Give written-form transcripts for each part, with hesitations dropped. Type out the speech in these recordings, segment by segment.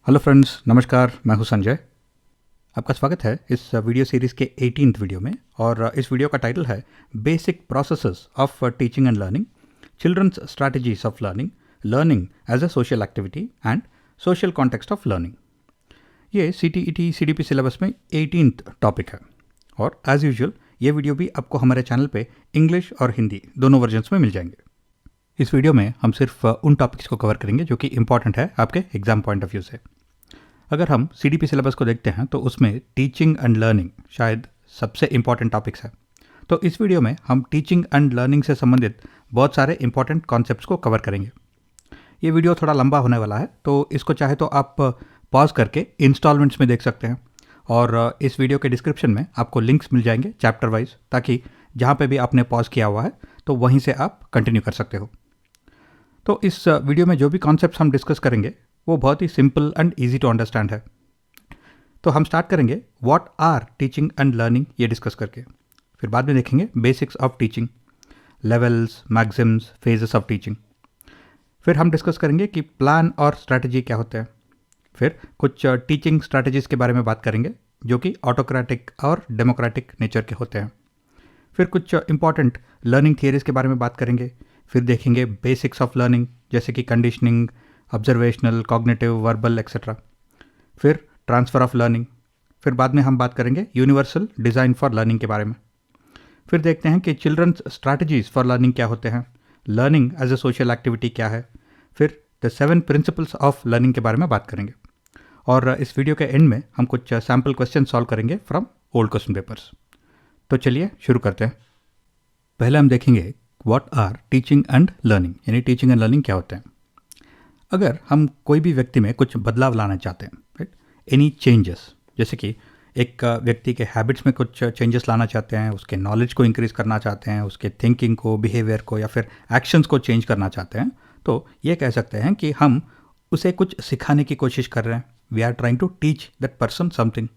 Hello friends, नमस्कार। मैं हूं संजय। आपका स्वागत है इस वीडियो सीरीज़ के 18th वीडियो में। और इस वीडियो का टाइटल है basic processes of teaching and learning, children's strategies of learning, learning as a social activity and social context of learning. ये CTET CDP सिलेबस में 18th टॉपिक है। और एज यूजुअल ये वीडियो भी आपको हमारे चैनल पे इंग्लिश और हिंदी दोनों वर्जन्स में मिल जाएंगे। इस वीडियो में हम सिर्फ उन टॉपिक्स को कवर करेंगे जो कि इंपॉर्टेंट है आपके एग्जाम पॉइंट ऑफ व्यू से। अगर हम CDP सिलेबस को देखते हैं तो उसमें टीचिंग एंड लर्निंग शायद सबसे इंपॉर्टेंट टॉपिक्स है। तो इस वीडियो में हम टीचिंग एंड लर्निंग से संबंधित बहुत सारे इंपॉर्टेंट कॉन्सेप्ट्स को कवर करेंगे। ये वीडियो थोड़ा लंबा होने वाला है, तो इसको चाहे तो आप पॉज करके इंस्टॉलमेंट्स में देख सकते हैं। और इस वीडियो के डिस्क्रिप्शन में आपको लिंक्स मिल जाएंगे चैप्टर वाइज, ताकि जहाँ पे भी आपने पॉज किया हुआ है तो वहीं से आप कंटिन्यू कर सकते हो। तो इस वीडियो में जो भी कॉन्सेप्ट्स हम डिस्कस करेंगे वो बहुत ही simple and easy to understand है। तो हम स्टार्ट करेंगे what are teaching and learning ये डिस्कस करके। फिर बाद में देखेंगे basics of teaching, levels, maxims, phases of teaching. फिर हम डिस्कस करेंगे कि प्लान और स्ट्रैटेजी क्या होते हैं। फिर कुछ टीचिंग स्ट्रैटेजीज के बारे में बात करेंगे जो कि ऑटोक्रेटिक और डेमोक्रेटिक नेचर के होते हैं। फिर कुछ इंपॉर्टेंट लर्निंग थियरीज के बारे में बात करेंगे। फिर देखेंगे बेसिक्स ऑफ लर्निंग जैसे कि conditioning, observational, cognitive, verbal etcetera. फिर ट्रांसफ़र ऑफ लर्निंग। फिर बाद में हम बात करेंगे यूनिवर्सल डिज़ाइन फॉर लर्निंग के बारे में। फिर देखते हैं कि चिल्ड्रंस स्ट्रैटेजीज फॉर लर्निंग क्या होते हैं, learning as a social activity क्या है। फिर द 7 प्रिंसिपल्स ऑफ लर्निंग के बारे में बात करेंगे। और इस वीडियो के एंड में हम कुछ सैम्पल क्वेश्चन सॉल्व करेंगे फ्रॉम ओल्ड क्वेश्चन पेपर्स। तो चलिए शुरू करते हैं। पहले हम देखेंगे what are teaching and learning, यानी टीचिंग एंड लर्निंग क्या होते हैं। अगर हम कोई भी व्यक्ति में कुछ बदलाव लाना चाहते हैं, राइट, एनी चेंजेस, जैसे कि एक व्यक्ति के हैबिट्स में कुछ चेंजेस लाना चाहते हैं, उसके नॉलेज को इंक्रीज करना चाहते हैं, उसके थिंकिंग को, बिहेवियर को या फिर एक्शंस को चेंज करना चाहते हैं, तो ये कह सकते हैं कि हम उसे कुछ सिखाने की कोशिश कर रहे हैं। We are trying to teach that person something.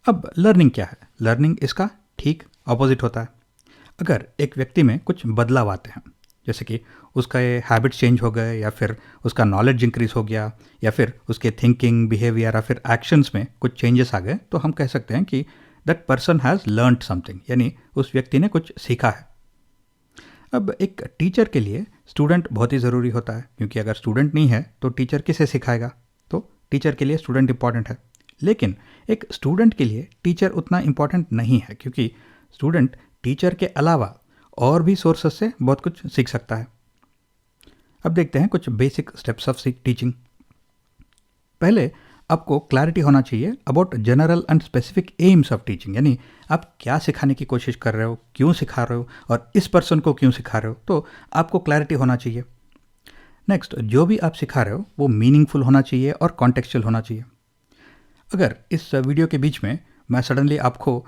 अब लर्निंग क्या है? लर्निंग इसका ठीक अपोजिट होता है। अगर एक व्यक्ति में कुछ बदलाव आते हैं, जैसे कि उसका ये हैबिट्स चेंज हो गए, या फिर उसका नॉलेज इंक्रीज हो गया, या फिर उसके थिंकिंग, बिहेवियर या फिर एक्शंस में कुछ चेंजेस आ गए, तो हम कह सकते हैं कि that person has learned something, यानी उस व्यक्ति ने कुछ सीखा है। अब एक टीचर के लिए स्टूडेंट बहुत ही ज़रूरी होता है, क्योंकि अगर स्टूडेंट नहीं है तो टीचर किसे सिखाएगा। तो टीचर के लिए स्टूडेंट इंपॉर्टेंट है। लेकिन एक स्टूडेंट के लिए टीचर उतना इंपॉर्टेंट नहीं है, क्योंकि स्टूडेंट टीचर के अलावा और भी सोर्सेस से बहुत कुछ सीख सकता है। अब देखते हैं कुछ बेसिक स्टेप्स ऑफ टीचिंग। पहले आपको क्लैरिटी होना चाहिए about general and specific AIIMS of teaching, यानी आप क्या सिखाने की कोशिश कर रहे हो, क्यों सिखा रहे हो और इस पर्सन को क्यों सिखा रहे हो, तो आपको क्लैरिटी होना चाहिए। नेक्स्ट, जो भी आप सिखा रहे हो वो मीनिंगफुल होना चाहिए और कॉन्टेक्चुअल होना चाहिए। अगर इस वीडियो के बीच में मैं सडनली आपको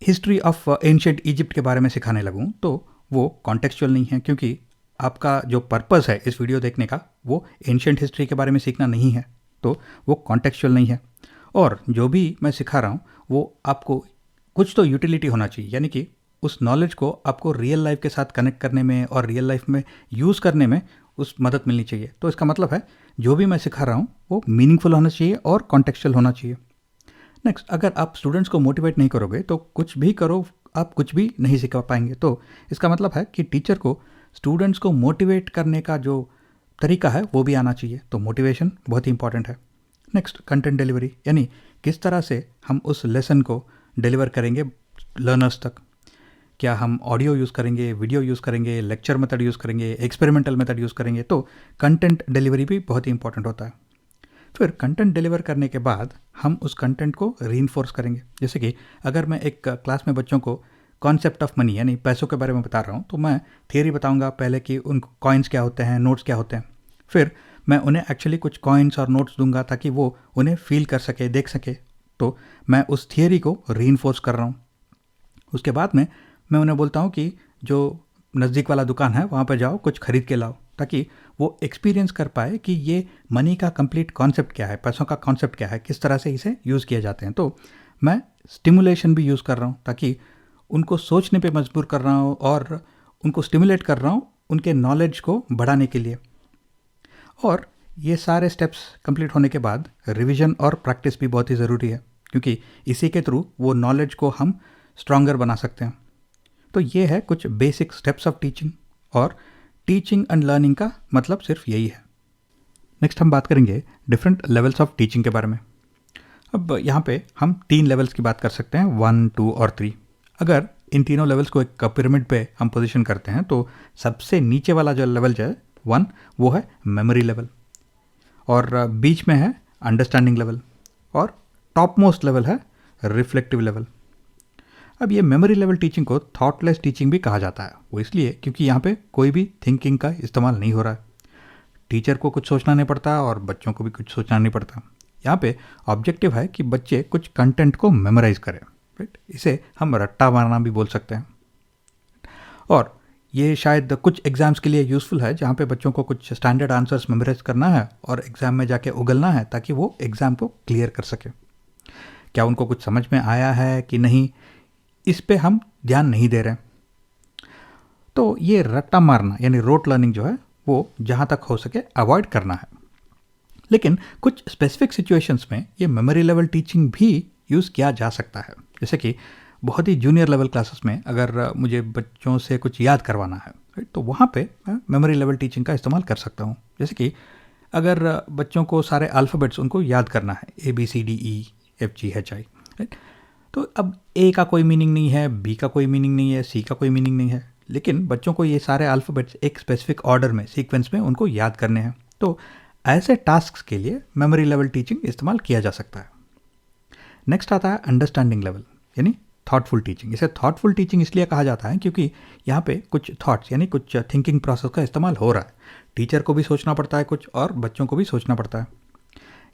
हिस्ट्री ऑफ एंशिएंट इजिप्ट के बारे में सिखाने लगूं, तो वो कॉन्टेक्चुअल नहीं है, क्योंकि आपका जो पर्पस है इस वीडियो देखने का वो एंशिएंट हिस्ट्री के बारे में सीखना नहीं है, तो वो कॉन्टेक्चुअल नहीं है। और जो भी मैं सिखा रहा हूँ वो आपको कुछ तो यूटिलिटी होना चाहिए, यानी कि उस नॉलेज को आपको रियल लाइफ के साथ कनेक्ट करने में और रियल लाइफ में यूज़ करने में उस मदद मिलनी चाहिए। तो इसका मतलब है जो भी मैं सिखा रहा हूँ वो मीनिंगफुल होना चाहिए और कॉन्टेक्चुअल होना चाहिए। नेक्स्ट, अगर आप स्टूडेंट्स को मोटिवेट नहीं करोगे तो कुछ भी करो आप कुछ भी नहीं सिखा पाएंगे। तो इसका मतलब है कि टीचर को स्टूडेंट्स को मोटिवेट करने का जो तरीका है वो भी आना चाहिए। तो मोटिवेशन बहुत ही इंपॉर्टेंट है। नेक्स्ट, कंटेंट डिलीवरी, यानी किस तरह से हम उस लेसन को डिलीवर करेंगे लर्नर्स तक। क्या हम ऑडियो यूज़ करेंगे, वीडियो यूज़ करेंगे, लेक्चर मेथड यूज़ करेंगे, एक्सपेरिमेंटल मेथड यूज़ करेंगे। तो कंटेंट डिलीवरी भी बहुत ही इंपॉर्टेंट होता है। फिर कंटेंट डिलीवर करने के बाद हम उस कंटेंट को रीइंफोर्स करेंगे। जैसे कि अगर मैं एक क्लास में बच्चों को कॉन्सेप्ट ऑफ मनी यानी पैसों के बारे में बता रहा हूँ, तो मैं थियरी बताऊँगा पहले कि उन कॉइन्स क्या होते हैं, नोट्स क्या होते हैं। फिर मैं उन्हें एक्चुअली कुछ कॉइन्स और नोट्स दूंगा ताकि वो उन्हें फील कर सके, देख सके। तो मैं उस थियरी को रीइंफोर्स कर रहा हूँ। उसके बाद में मैं उन्हें बोलता हूँ कि जो नज़दीक वाला दुकान है वहाँ पर जाओ, कुछ खरीद के लाओ, ताकि वो एक्सपीरियंस कर पाए कि ये मनी का कंप्लीट कॉन्सेप्ट क्या है, पैसों का कॉन्सेप्ट क्या है, किस तरह से इसे यूज़ किए जाते हैं। तो मैं स्टिमुलेशन भी यूज़ कर रहा हूँ, ताकि उनको सोचने पे मजबूर कर रहा हूँ और उनको स्टिमुलेट कर रहा हूँ उनके नॉलेज को बढ़ाने के लिए। और ये सारे स्टेप्स कंप्लीट होने के बाद रिवीजन और प्रैक्टिस भी बहुत ही ज़रूरी है, क्योंकि इसी के थ्रू वो नॉलेज को हम स्ट्रॉन्गर बना सकते हैं। तो ये है कुछ बेसिक स्टेप्स ऑफ टीचिंग, और टीचिंग एंड लर्निंग का मतलब सिर्फ यही है। नेक्स्ट हम बात करेंगे डिफरेंट लेवल्स ऑफ टीचिंग के बारे में। अब यहाँ पे हम 3 लेवल्स की बात कर सकते हैं, 1, 2 और 3। अगर इन तीनों लेवल्स को एक पिरामिड पे हम पोजीशन करते हैं तो सबसे नीचे वाला जो लेवल जो है 1, वो है मेमोरी लेवल, और बीच में है अंडरस्टैंडिंग लेवल, और टॉप मोस्ट लेवल है रिफ्लेक्टिव लेवल। अब ये मेमोरी लेवल टीचिंग को थॉटलेस टीचिंग भी कहा जाता है। वो इसलिए क्योंकि यहाँ पे कोई भी थिंकिंग का इस्तेमाल नहीं हो रहा है। टीचर को कुछ सोचना नहीं पड़ता और बच्चों को भी कुछ सोचना नहीं पड़ता। यहाँ पे ऑब्जेक्टिव है कि बच्चे कुछ कंटेंट को मेमोराइज करें, राइट। इसे हम रट्टा मारना भी बोल सकते हैं। और ये शायद कुछ एग्जाम्स के लिए यूज़फुल है, जहाँ पे बच्चों को कुछ स्टैंडर्ड आंसर्स मेमोराइज करना है और एग्ज़ाम में जाके उगलना है, ताकि वो एग्ज़ाम को क्लियर कर सके। क्या उनको कुछ समझ में आया है कि नहीं, इस पे हम ध्यान नहीं दे रहे हैं। तो ये रट्टा मारना यानी रोट लर्निंग जो है वो जहाँ तक हो सके अवॉइड करना है। लेकिन कुछ स्पेसिफिक सिचुएशंस में ये मेमोरी लेवल टीचिंग भी यूज़ किया जा सकता है। जैसे कि बहुत ही जूनियर लेवल क्लासेस में अगर मुझे बच्चों से कुछ याद करवाना है, तो वहाँ पे मैं मेमोरी लेवल टीचिंग का इस्तेमाल कर सकता हूँ। जैसे कि अगर बच्चों को सारे अल्फ़ाबेट्स उनको याद करना है, ABCDEFGHI, राइट। तो अब ए का कोई मीनिंग नहीं है, बी का कोई मीनिंग नहीं है, सी का कोई मीनिंग नहीं है, लेकिन बच्चों को ये सारे अल्फ़ाबेट्स एक स्पेसिफिक ऑर्डर में, सीक्वेंस में उनको याद करने हैं। तो ऐसे टास्क्स के लिए मेमोरी लेवल टीचिंग इस्तेमाल किया जा सकता है। नेक्स्ट आता है अंडरस्टैंडिंग लेवल यानी थॉटफुल टीचिंग। इसे थॉटफुल टीचिंग इसलिए कहा जाता है क्योंकि यहाँ पे कुछ थॉट्स यानी कुछ थिंकिंग प्रोसेस का इस्तेमाल हो रहा है। टीचर को भी सोचना पड़ता है कुछ, और बच्चों को भी सोचना पड़ता है।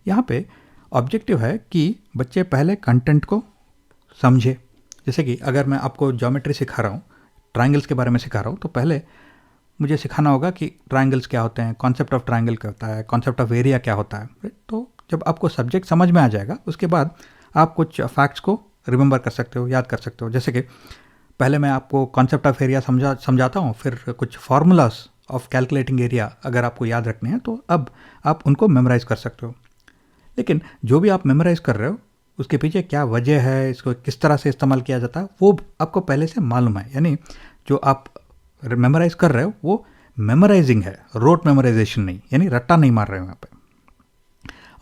यहाँ पे ऑब्जेक्टिव है कि बच्चे पहले कंटेंट को समझे। जैसे कि अगर मैं आपको ज्योमेट्री सिखा रहा हूँ, ट्रायंगल्स के बारे में सिखा रहा हूँ, तो पहले मुझे सिखाना होगा कि ट्रायंगल्स क्या होते हैं, कॉन्सेप्ट ऑफ ट्रायंगल क्या होता है, कॉन्सेप्ट ऑफ एरिया क्या होता है। तो जब आपको सब्जेक्ट समझ में आ जाएगा, उसके बाद आप कुछ फैक्ट्स को रिमेंबर कर सकते हो, याद कर सकते हो। जैसे कि पहले मैं आपको कॉन्सेप्ट ऑफ एरिया समझाता हूँ, फिर कुछ फार्मूलाज ऑफ कैलकुलेटिंग एरिया अगर आपको याद रखने हैं, तो अब आप उनको मेमोराइज़ कर सकते हो। लेकिन जो भी आप मेमोराइज़ कर रहे हो, उसके पीछे क्या वजह है, इसको किस तरह से इस्तेमाल किया जाता है, वो आपको पहले से मालूम है। यानी जो आप मेमोराइज़ कर रहे हो वो मेमोराइजिंग है, रोट मेमोराइजेशन नहीं, यानी रट्टा नहीं मार रहे हो यहाँ पे।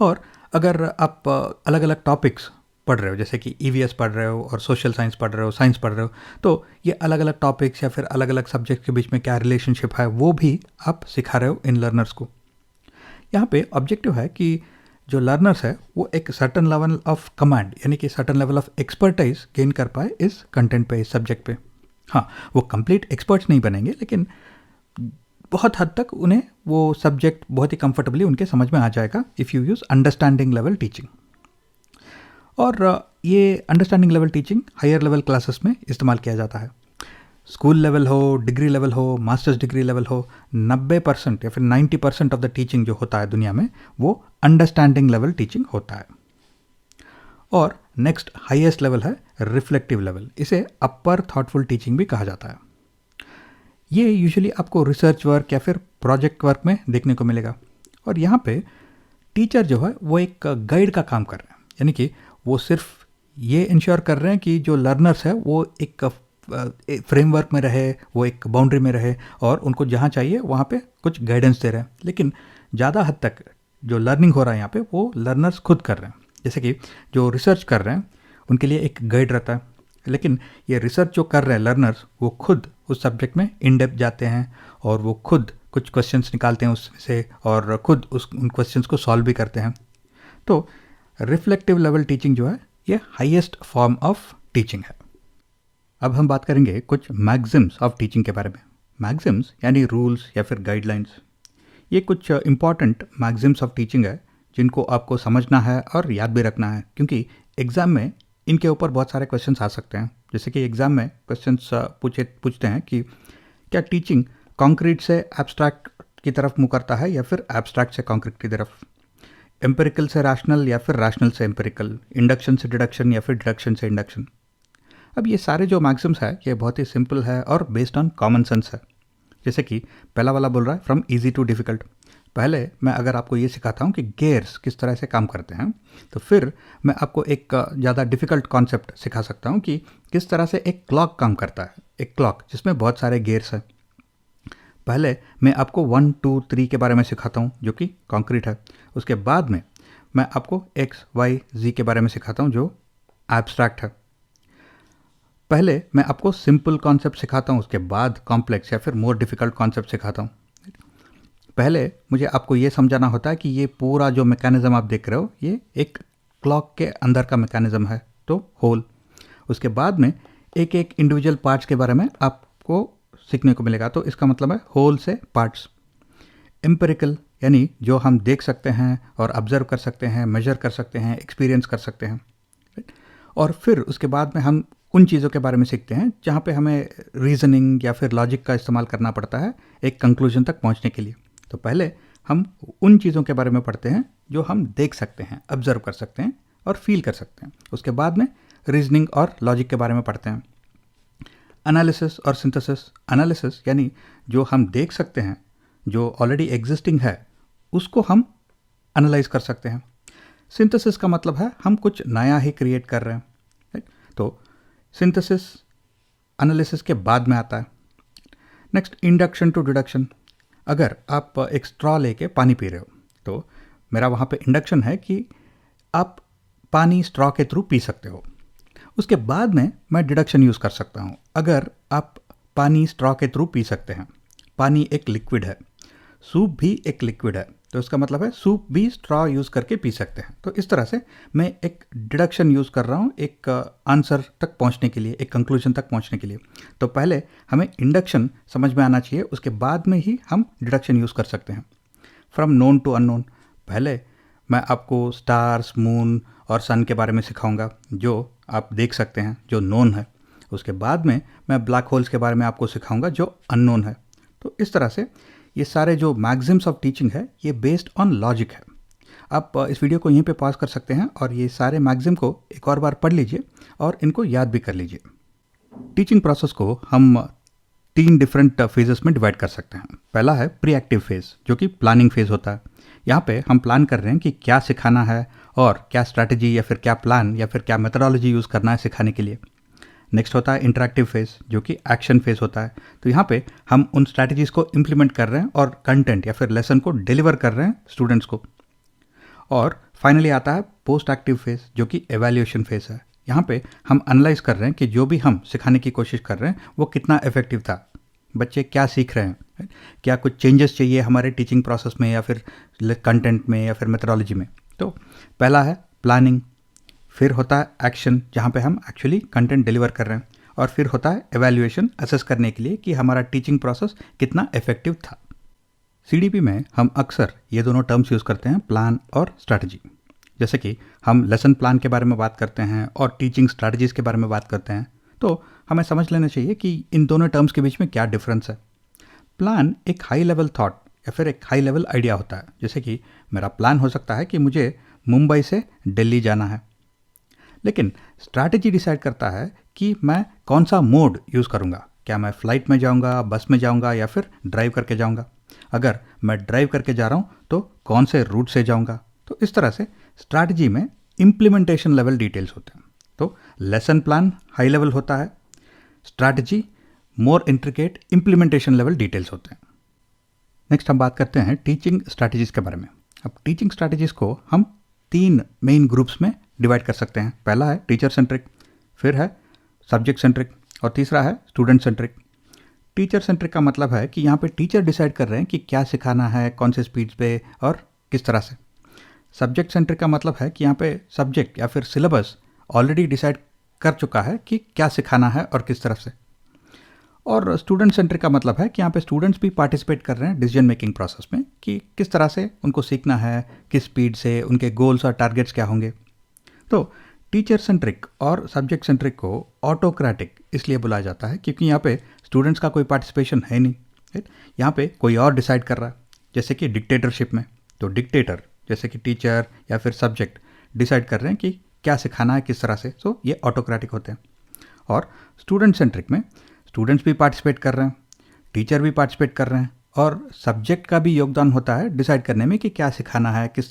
और अगर आप अलग अलग टॉपिक्स पढ़ रहे हो, जैसे कि EVS पढ़ रहे हो और सोशल साइंस पढ़ रहे हो, साइंस पढ़ रहे हो, तो ये अलग अलग टॉपिक्स या फिर अलग अलग सब्जेक्ट के बीच में क्या रिलेशनशिप है, वो भी आप सिखा रहे हो इन लर्नर्स को। यहाँ पे ऑब्जेक्टिव है कि जो लर्नर्स है वो एक सर्टन लेवल ऑफ कमांड यानी कि certain level of expertise gain कर पाए इस कंटेंट पे, इस सब्जेक्ट पे। हाँ, वो कंप्लीट एक्सपर्ट्स नहीं बनेंगे, लेकिन बहुत हद तक उन्हें वो सब्जेक्ट बहुत ही कंफर्टेबली उनके समझ में आ जाएगा if you use understanding level teaching. और ये understanding level teaching higher level classes में इस्तेमाल किया जाता है। स्कूल लेवल हो, डिग्री लेवल हो, मास्टर्स डिग्री लेवल हो, 90% या फिर 90% ऑफ द टीचिंग जो होता है दुनिया में, वो अंडरस्टैंडिंग लेवल टीचिंग होता है। और नेक्स्ट हाईएस्ट लेवल है रिफ्लेक्टिव लेवल। इसे अपर थॉटफुल टीचिंग भी कहा जाता है। ये यूजुअली आपको रिसर्च वर्क या फिर प्रोजेक्ट वर्क में देखने को मिलेगा। और यहाँ पे टीचर जो है वो एक गाइड का काम कर रहे हैं, यानी कि वो सिर्फ ये इंश्योर कर रहे हैं कि जो लर्नर्स है वो एक फ्रेमवर्क में रहे, वो एक बाउंड्री में रहे, और उनको जहाँ चाहिए वहाँ पे कुछ गाइडेंस दे रहे हैं। लेकिन ज़्यादा हद तक जो लर्निंग हो रहा है यहाँ पे वो लर्नर्स खुद कर रहे हैं। जैसे कि जो रिसर्च कर रहे हैं उनके लिए एक गाइड रहता है, लेकिन ये रिसर्च जो कर रहे हैं लर्नर्स, वो खुद उस सब्जेक्ट में इन डेप्थ जाते हैं और वो खुद कुछ क्वेश्चंस निकालते हैं उससे और खुद उन क्वेश्चंस को सॉल्व भी करते हैं। तो रिफ्लेक्टिव लेवल टीचिंग जो है ये हाईएस्ट फॉर्म ऑफ टीचिंग है। अब हम बात करेंगे कुछ मैक्सिम्स ऑफ टीचिंग के बारे में। मैक्सिम्स यानी रूल्स या फिर गाइडलाइंस। ये कुछ इंपॉर्टेंट मैक्सिम्स ऑफ टीचिंग है जिनको आपको समझना है और याद भी रखना है, क्योंकि एग्ज़ाम में इनके ऊपर बहुत सारे क्वेश्चंस आ सकते हैं। जैसे कि एग्ज़ाम में क्वेश्चंस पूछते हैं कि क्या टीचिंग कॉन्क्रीट से एब्स्ट्रैक्ट की तरफ मुँह करता है या फिर एब्स्ट्रैक्ट से कॉन्क्रीट की तरफ, एम्पिरिकल से रैशनल या फिर रैशनल से एम्पिरिकल, इंडक्शन से डिडक्शन या फिर डिडक्शन से इंडक्शन। अब ये सारे जो मैक्सिम्स है ये बहुत ही सिंपल है और बेस्ड ऑन कॉमन सेंस है। जैसे कि पहला वाला बोल रहा है फ्रॉम इजी टू डिफ़िकल्ट, पहले मैं अगर आपको ये सिखाता हूँ कि गेयर्स किस तरह से काम करते हैं, तो फिर मैं आपको एक ज़्यादा डिफ़िकल्ट कॉन्सेप्ट सिखा सकता हूँ कि किस तरह से एक क्लॉक काम करता है, एक क्लॉक जिसमें बहुत सारे गेयर्स हैं। पहले मैं आपको 1 2 3 के बारे में सिखाता हूँ जो कि कॉन्क्रीट है। उसके बाद में मैं आपको एक्स वाई जी के बारे में सिखाता हूँ जो एब्स्ट्रैक्ट है। पहले मैं आपको सिंपल कॉन्सेप्ट सिखाता हूँ, उसके बाद कॉम्प्लेक्स या फिर मोर डिफ़िकल्ट कॉन्सेप्ट सिखाता हूँ। पहले मुझे आपको ये समझाना होता है कि ये पूरा जो मैकेनिज़्म आप देख रहे हो ये एक क्लॉक के अंदर का मैकेनिज़्म है, तो होल। उसके बाद में एक एक इंडिविजुअल पार्ट्स के बारे में आपको सीखने को मिलेगा, तो इसका मतलब है होल से पार्ट्स। एम्पिरिकल यानी जो हम देख सकते हैं और ऑब्जर्व कर सकते हैं, मेजर कर सकते हैं, एक्सपीरियंस कर सकते हैं। और फिर उसके बाद में हम उन चीज़ों के बारे में सीखते हैं जहाँ पे हमें रीजनिंग या फिर लॉजिक का इस्तेमाल करना पड़ता है एक कंक्लूजन तक पहुँचने के लिए। तो पहले हम उन चीज़ों के बारे में पढ़ते हैं जो हम देख सकते हैं, ऑब्जर्व कर सकते हैं और फील कर सकते हैं। उसके बाद में रीजनिंग और लॉजिक के बारे में पढ़ते हैं। एनालिसिस और सिंथेसिस। एनालिसिस यानी जो हम देख सकते हैं, जो ऑलरेडी एग्जिस्टिंग है, उसको हम एनालाइज कर सकते हैं। सिंथेसिस का मतलब है हम कुछ नया ही क्रिएट कर रहे हैं, राइट? तो सिंथेसिस एनालिसिस के बाद में आता है। Next, induction to deduction. अगर आप एक स्ट्रॉ लेके पानी पी रहे हो तो मेरा वहाँ पे इंडक्शन है कि आप पानी स्ट्रॉ के थ्रू पी सकते हो। उसके बाद में मैं डिडक्शन यूज़ कर सकता हूँ। अगर आप पानी स्ट्रॉ के थ्रू पी सकते हैं, पानी एक लिक्विड है, सूप भी एक लिक्विड है, तो इसका मतलब है सूप भी स्ट्रॉ यूज़ करके पी सकते हैं। तो इस तरह से मैं एक डिडक्शन यूज़ कर रहा हूँ एक आंसर तक पहुँचने के लिए, एक कंक्लूजन तक पहुँचने के लिए। तो पहले हमें इंडक्शन समझ में आना चाहिए, उसके बाद में ही हम डिडक्शन यूज़ कर सकते हैं। From known to unknown. पहले मैं आपको स्टार्स, मून और सन के बारे में सिखाऊंगा जो आप देख सकते हैं, जो नोन है। उसके बाद में मैं ब्लैक होल्स के बारे में आपको सिखाऊंगा जो अननोन है। तो इस तरह से ये सारे जो मैक्सिम्स ऑफ टीचिंग है ये बेस्ड ऑन लॉजिक है। आप इस वीडियो को यहीं पे पॉज कर सकते हैं और ये सारे मैक्सिम को एक और बार पढ़ लीजिए और इनको याद भी कर लीजिए। टीचिंग प्रोसेस को हम 3 डिफरेंट फेजेस में डिवाइड कर सकते हैं। पहला है प्री एक्टिव फेज जो कि प्लानिंग फेज होता है। यहाँ पे हम प्लान कर रहे हैं कि क्या सिखाना है और क्या स्ट्रैटेजी या फिर क्या प्लान या फिर क्या मेथोडोलॉजी यूज़ करना है सिखाने के लिए। नेक्स्ट होता है इंटरैक्टिव फेज जो कि एक्शन फेज होता है। तो यहाँ पे हम उन स्ट्रैटेजीज़ को इम्प्लीमेंट कर रहे हैं और कंटेंट या फिर लेसन को डिलीवर कर रहे हैं स्टूडेंट्स को। और फाइनली आता है पोस्ट एक्टिव फेज जो कि एवेल्यूएशन फेज है। यहाँ पे हम एनालाइज कर रहे हैं कि जो भी हम सिखाने की कोशिश कर रहे हैं वो कितना इफेक्टिव था, बच्चे क्या सीख रहे हैं, क्या कुछ चेंजेस चाहिए हमारे टीचिंग प्रोसेस में या फिर कंटेंट में या फिर मेथोडोलॉजी में। तो पहला है प्लानिंग, फिर होता है एक्शन जहाँ पे हम एक्चुअली कंटेंट डिलीवर कर रहे हैं, और फिर होता है एवेल्यूएशन, असेस करने के लिए कि हमारा टीचिंग प्रोसेस कितना इफेक्टिव था। सीडीपी में हम अक्सर ये दोनों टर्म्स यूज़ करते हैं, प्लान और स्ट्रैटेजी। जैसे कि हम लेसन प्लान के बारे में बात करते हैं और टीचिंग स्ट्रैटेजीज़ के बारे में बात करते हैं, तो हमें समझ लेना चाहिए कि इन दोनों टर्म्स के बीच में क्या डिफरेंस है। प्लान एक हाई लेवल थॉट या फिर एक हाई लेवल आइडिया होता है। जैसे कि मेरा प्लान हो सकता है कि मुझे मुंबई से दिल्ली जाना है, लेकिन स्ट्रैटेजी डिसाइड करता है कि मैं कौन सा मोड यूज़ करूँगा। क्या मैं फ़्लाइट में जाऊँगा, बस में जाऊँगा या फिर ड्राइव करके जाऊँगा। अगर मैं ड्राइव करके जा रहा हूँ तो कौन से रूट से जाऊँगा। तो इस तरह से स्ट्रैटेजी में इम्प्लीमेंटेशन लेवल डिटेल्स होते हैं। तो लेसन प्लान हाई लेवल होता है, स्ट्रैटेजी मोर इंट्रिकेट इम्प्लीमेंटेशन लेवल डिटेल्स होते हैं। नेक्स्ट हम बात करते हैं टीचिंग स्ट्रैटेजीज़ के बारे में। अब टीचिंग स्ट्रैटेजीज़ को हम 3 मेन ग्रुप्स में डिवाइड कर सकते हैं। पहला है टीचर सेंट्रिक, फिर है सब्जेक्ट सेंट्रिक और तीसरा है स्टूडेंट सेंट्रिक। टीचर सेंट्रिक का मतलब है कि यहाँ पे टीचर डिसाइड कर रहे हैं कि क्या सिखाना है, कौन से स्पीड पे और किस तरह से। सब्जेक्ट सेंट्रिक का मतलब है कि यहाँ पे सब्जेक्ट या फिर सिलेबस ऑलरेडी डिसाइड कर चुका है कि क्या सिखाना है और किस तरफ से। और स्टूडेंट सेंट्रिक का मतलब है कि यहाँ पे स्टूडेंट्स भी पार्टिसिपेट कर रहे हैं डिसीजन मेकिंग प्रोसेस में कि किस तरह से उनको सीखना है, किस स्पीड से, उनके गोल्स और टारगेट्स क्या होंगे। तो टीचर सेंट्रिक और सब्जेक्ट सेंट्रिक को ऑटोक्रेटिक इसलिए बुलाया जाता है क्योंकि यहाँ पे स्टूडेंट्स का कोई पार्टिसिपेशन है नहीं, राइट। यहाँ पे कोई और डिसाइड कर रहा है, जैसे कि डिक्टेटरशिप में। तो डिक्टेटर जैसे कि टीचर या फिर सब्जेक्ट डिसाइड कर रहे हैं कि क्या सिखाना है, किस तरह से। तो ये ऑटोक्रेटिक होते हैं। और स्टूडेंट सेंट्रिक में स्टूडेंट्स भी पार्टिसिपेट कर रहे हैं, टीचर भी पार्टिसिपेट कर रहे हैं, और सब्जेक्ट का भी योगदान होता है डिसाइड करने में कि क्या सिखाना है, किस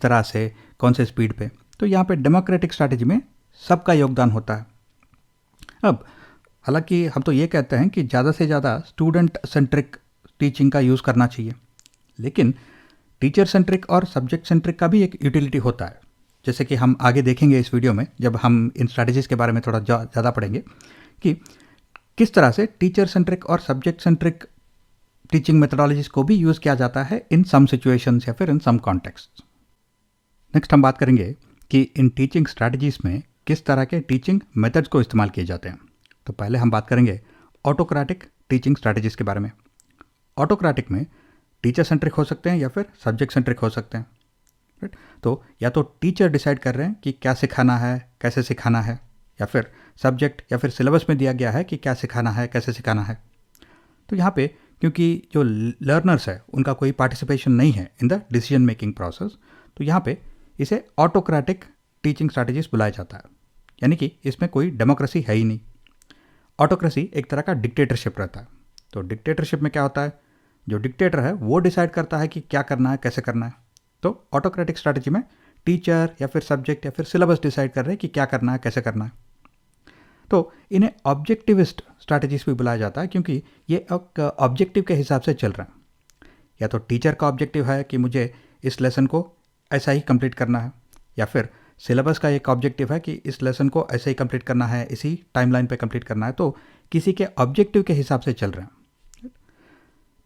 तरह से, कौन से स्पीड पे। तो यहाँ पे डेमोक्रेटिक स्ट्रैटेजी में सबका योगदान होता है। अब हालांकि हम तो ये कहते हैं कि ज़्यादा से ज़्यादा स्टूडेंट सेंट्रिक टीचिंग का यूज़ करना चाहिए, लेकिन टीचर सेंट्रिक और सब्जेक्ट सेंट्रिक का भी एक यूटिलिटी होता है। जैसे कि हम आगे देखेंगे इस वीडियो में, जब हम इन स्ट्रैटेजीज़ के बारे में थोड़ा ज़्यादा पढ़ेंगे कि किस तरह से टीचर सेंट्रिक और सब्जेक्ट सेंट्रिक टीचिंग मेथडोलॉजीज को भी यूज़ किया जाता है इन सम सिचुएशंस या फिर इन सम कॉन्टेक्स्ट। नेक्स्ट हम बात करेंगे कि इन टीचिंग स्ट्रैटेजीज में किस तरह के टीचिंग मेथड्स को इस्तेमाल किए जाते हैं। तो पहले हम बात करेंगे ऑटोक्रेटिक टीचिंग स्ट्रैटेजीज के बारे में। ऑटोक्रेटिक में टीचर सेंट्रिक हो सकते हैं या फिर सब्जेक्ट सेंट्रिक हो सकते हैं, राइट। तो या तो टीचर डिसाइड कर रहे हैं कि क्या सिखाना है, कैसे सिखाना है, या फिर सब्जेक्ट या फिर सिलेबस में दिया गया है कि क्या सिखाना है, कैसे सिखाना है। तो यहाँ पे क्योंकि जो लर्नर्स है उनका कोई पार्टिसिपेशन नहीं है in the decision making process, तो यहाँ पे इसे ऑटोक्रेटिक टीचिंग स्ट्रैटेजीज बुलाया जाता है, यानी कि इसमें कोई डेमोक्रेसी है ही नहीं। ऑटोक्रेसी एक तरह का डिक्टेटरशिप रहता है। तो डिक्टेटरशिप में क्या होता है, जो डिक्टेटर है वो डिसाइड करता है कि क्या करना है, कैसे करना है। तो ऑटोक्रेटिक स्ट्रैटेजी में टीचर या फिर सब्जेक्ट या फिर सिलेबस डिसाइड कर रहे हैं कि क्या करना है, कैसे करना है। तो इन्हें ऑब्जेक्टिविस्ट स्ट्रैटेजीज भी बुलाया जाता है, क्योंकि ये एक ऑब्जेक्टिव के हिसाब से चल रहे हैं। या तो टीचर का ऑब्जेक्टिव है कि मुझे इस लेसन को ऐसा ही कंप्लीट करना है, या फिर सिलेबस का एक ऑब्जेक्टिव है कि इस लेसन को ऐसे ही कंप्लीट करना है, इसी टाइमलाइन पे कंप्लीट करना है। तो किसी के ऑब्जेक्टिव के हिसाब से चल रहे हैं।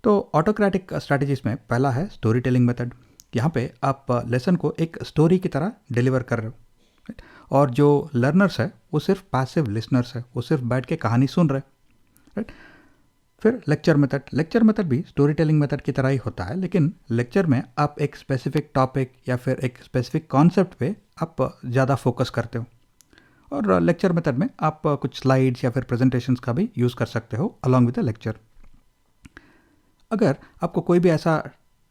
तो ऑटोक्रेटिक स्ट्रैटेजीज में पहला है स्टोरी टेलिंग मेथड। यहाँ पे आप लेसन को एक स्टोरी की तरह डिलीवर कर रहे हो, और जो लर्नर्स है वो सिर्फ पैसिव लिसनर्स है, वो सिर्फ बैठ के कहानी सुन रहे, राइट। फिर लेक्चर मेथड भी स्टोरी टेलिंग मेथड की तरह ही होता है, लेकिन लेक्चर में आप एक स्पेसिफिक टॉपिक या फिर एक स्पेसिफिक कॉन्सेप्ट पे आप ज़्यादा फोकस करते हो। और लेक्चर मेथड में आप कुछ स्लाइड्स या फिर प्रेजेंटेशंस का भी यूज़ कर सकते हो अलॉन्ग विद द लेक्चर। अगर आपको कोई भी ऐसा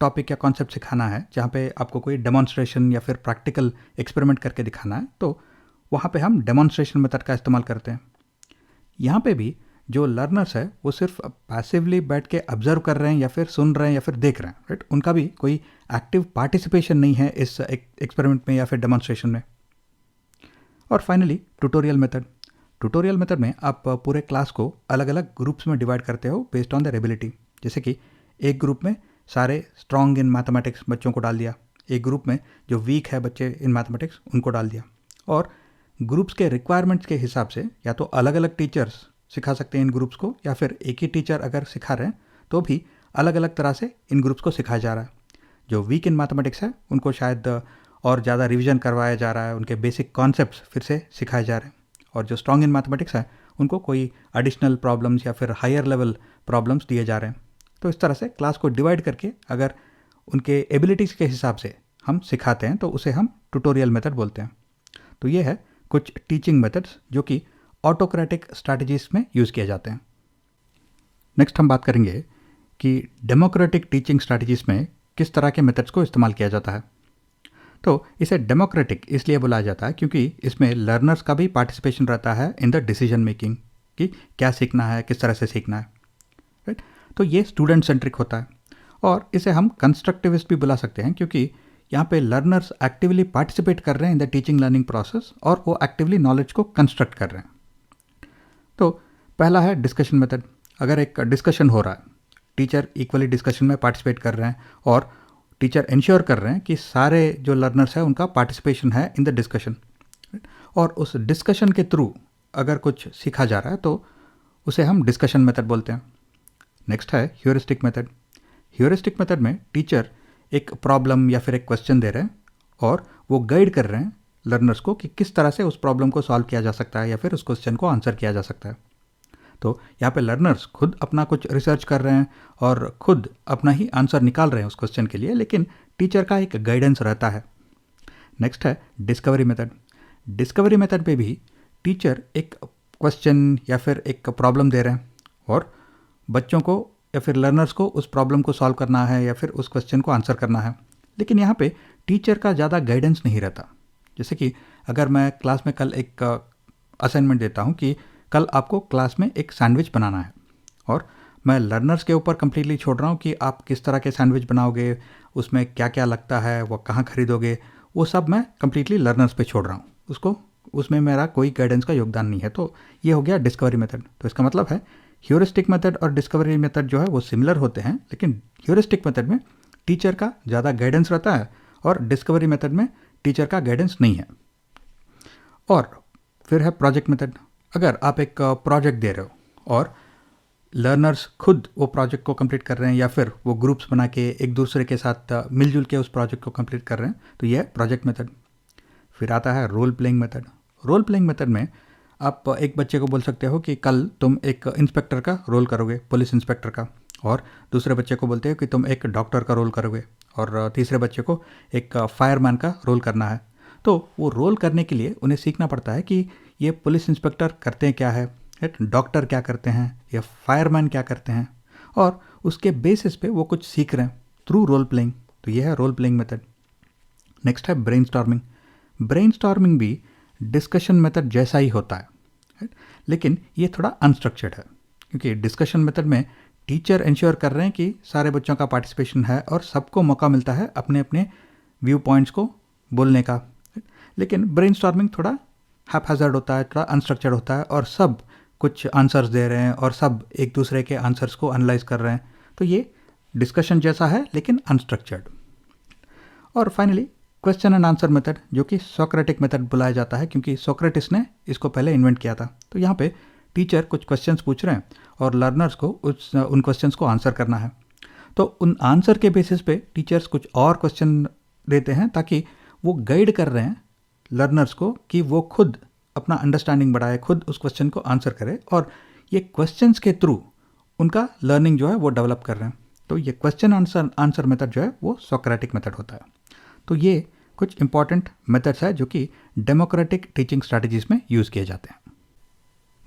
टॉपिक या कॉन्सेप्ट सिखाना है जहाँ पे आपको कोई डेमोन्स्ट्रेशन या फिर प्रैक्टिकल एक्सपेरिमेंट करके दिखाना है, तो वहाँ पे हम डेमोन्स्ट्रेशन मेथड का इस्तेमाल करते हैं। यहाँ पे भी जो लर्नर्स है वो सिर्फ पैसिवली बैठ के ऑब्जर्व कर रहे हैं या फिर सुन रहे हैं या फिर देख रहे हैं, राइट। उनका भी कोई एक्टिव पार्टिसिपेशन नहीं है इस एक्सपेरिमेंट में या फिर डेमोन्स्ट्रेशन में। और फाइनली ट्यूटोरियल मेथड में आप पूरे क्लास को अलग अलग ग्रुप्स में डिवाइड करते हो बेस्ड ऑन देयर एबिलिटी। जैसे कि एक ग्रुप में सारे स्ट्रॉन्ग इन मैथमेटिक्स बच्चों को डाल दिया, एक ग्रुप में जो वीक है बच्चे इन मैथमेटिक्स उनको डाल दिया। और ग्रुप्स के रिक्वायरमेंट्स के हिसाब से या तो अलग अलग टीचर्स सिखा सकते हैं इन ग्रुप्स को, या फिर एक ही टीचर अगर सिखा रहे हैं तो भी अलग अलग तरह से इन ग्रुप्स को सिखाया जा रहा है। जो वीक इन मैथमेटिक्स है उनको शायद और ज़्यादा रिवीजन करवाया जा रहा है, उनके बेसिक कॉन्सेप्ट्स फिर से सिखाए जा रहे हैं। और जो स्ट्रॉन्ग इन मैथमेटिक्स है उनको कोई एडिशनल प्रॉब्लम्स या फिर हायर लेवल प्रॉब्लम्स दिए जा रहे हैं। तो इस तरह से क्लास को डिवाइड करके अगर उनके एबिलिटीज़ के हिसाब से हम सिखाते हैं तो उसे हम ट्यूटोरियल मेथड बोलते हैं। तो ये है कुछ टीचिंग मेथड्स जो कि ऑटोक्रेटिक स्ट्रैटेजीज में यूज़ किए जाते हैं। नेक्स्ट हम बात करेंगे कि डेमोक्रेटिक टीचिंग स्ट्रैटेजीज में किस तरह के मेथड्स को इस्तेमाल किया जाता है। तो इसे डेमोक्रेटिक इसलिए बुलाया जाता है क्योंकि इसमें लर्नर्स का भी पार्टिसिपेशन रहता है इन द डिसीजन मेकिंग, कि क्या सीखना है, किस तरह से सीखना है, राइट। तो ये स्टूडेंट सेंट्रिक होता है। और इसे हम कंस्ट्रक्टिविस्ट भी बुला सकते हैं, क्योंकि यहाँ पे लर्नर्स एक्टिवली पार्टिसिपेट कर रहे हैं in the teaching learning process, और वो एक्टिवली नॉलेज को कंस्ट्रक्ट कर रहे हैं। तो पहला है डिस्कशन मेथड। अगर एक डिस्कशन हो रहा है, टीचर इक्वली डिस्कशन में पार्टिसिपेट कर रहे हैं और टीचर इंश्योर कर रहे हैं कि सारे जो लर्नर्स हैं उनका पार्टिसिपेशन है इन द डिस्कशन, और उस डिस्कशन के थ्रू अगर कुछ सीखा जा रहा है तो उसे हम डिस्कशन मेथड बोलते हैं। नेक्स्ट है ह्यूरिस्टिक मेथड। ह्यूरिस्टिक मेथड में टीचर एक प्रॉब्लम या फिर एक क्वेश्चन दे रहे हैं और वो गाइड कर रहे हैं लर्नर्स को कि किस तरह से उस प्रॉब्लम को सॉल्व किया जा सकता है या फिर उस क्वेश्चन को आंसर किया जा सकता है। तो यहाँ पे लर्नर्स खुद अपना कुछ रिसर्च कर रहे हैं और खुद अपना ही आंसर निकाल रहे हैं उस क्वेश्चन के लिए, लेकिन टीचर का एक गाइडेंस रहता है। नेक्स्ट है डिस्कवरी मेथड। डिस्कवरी मेथड पे भी टीचर एक क्वेश्चन या फिर एक प्रॉब्लम दे रहे हैं और बच्चों को या फिर लर्नर्स को उस प्रॉब्लम को सॉल्व करना है या फिर उस क्वेश्चन को आंसर करना है, लेकिन यहाँ पे टीचर का ज़्यादा गाइडेंस नहीं रहता। जैसे कि अगर मैं क्लास में कल एक असाइनमेंट देता हूँ कि कल आपको क्लास में एक सैंडविच बनाना है, और मैं लर्नर्स के ऊपर कम्प्लीटली छोड़ रहा हूँ कि आप किस तरह के सैंडविच बनाओगे, उसमें क्या क्या लगता है, वो कहाँ खरीदोगे, वो सब मैं कम्प्लीटली लर्नर्स पे छोड़ रहा हूँ, उसमें मेरा कोई गाइडेंस का योगदान नहीं है। तो ये हो गया डिस्कवरी मेथड। तो इसका मतलब है ह्यूरिस्टिक मेथड और डिस्कवरी मेथड जो है वो सिमिलर होते हैं, लेकिन ह्यूरिस्टिक मेथड में टीचर का ज़्यादा गाइडेंस रहता है और डिस्कवरी मेथड में टीचर का गाइडेंस नहीं है। और फिर है प्रोजेक्ट मेथड। अगर आप एक प्रोजेक्ट दे रहे हो और लर्नर्स खुद वो प्रोजेक्ट को कंप्लीट कर रहे हैं या फिर वो ग्रुप्स बना के एक दूसरे के साथ मिलजुल के उस प्रोजेक्ट को कंप्लीट कर रहे हैं, तो ये है प्रोजेक्ट मेथड। फिर आता है role playing method. Role playing method में आप एक बच्चे को बोल सकते हो कि कल तुम एक इंस्पेक्टर का रोल करोगे, पुलिस इंस्पेक्टर का, और दूसरे बच्चे को बोलते हो कि तुम एक डॉक्टर का रोल करोगे, और तीसरे बच्चे को एक फायरमैन का रोल करना है। तो वो रोल करने के लिए उन्हें सीखना पड़ता है कि ये पुलिस इंस्पेक्टर करते हैं क्या है, डॉक्टर क्या करते हैं, या फायरमैन क्या करते हैं, और उसके बेसिस पे वो कुछ सीख रहे हैं थ्रू रोल प्लेइंग। तो ये है रोल प्लेइंग मेथड। नेक्स्ट है ब्रेनस्टॉर्मिंग। ब्रेनस्टॉर्मिंग भी डिस्कशन मेथड जैसा ही होता है, लेकिन ये थोड़ा अनस्ट्रक्चर्ड है, क्योंकि डिस्कशन मेथड में टीचर इंश्योर कर रहे हैं कि सारे बच्चों का पार्टिसिपेशन है और सबको मौका मिलता है अपने अपने व्यू पॉइंट्स को बोलने का। लेकिन ब्रेनस्टॉर्मिंग थोड़ा हैपहैज़र्ड होता है, थोड़ा अनस्ट्रक्चर्ड होता है, और सब कुछ आंसर्स दे रहे हैं और सब एक दूसरे के आंसर्स को एनालाइज कर रहे हैं। तो ये डिस्कशन जैसा है लेकिन अनस्ट्रक्चर्ड। और finally question and answer method, जो कि सोक्रेटिक मेथड बुलाया जाता है, क्योंकि सोक्रेटिस ने इसको पहले इन्वेंट किया था। तो यहाँ पे टीचर कुछ क्वेश्चंस पूछ रहे हैं और लर्नर्स को उन क्वेश्चंस को आंसर करना है। तो उन आंसर के बेसिस पे टीचर्स कुछ और क्वेश्चन देते हैं ताकि वो गाइड कर रहे हैं लर्नर्स को कि वो खुद अपना अंडरस्टैंडिंग बढ़ाए, खुद उस क्वेश्चन को आंसर करे, और ये क्वेश्चंस के थ्रू उनका लर्निंग जो है वो डेवलप कर रहे हैं। तो ये क्वेश्चन आंसर मेथड जो है वो सोक्रेटिक मेथड होता है। तो ये कुछ इंपॉर्टेंट मेथड्स है जो कि डेमोक्रेटिक टीचिंग स्ट्रैटेजीज में यूज़ किए जाते हैं।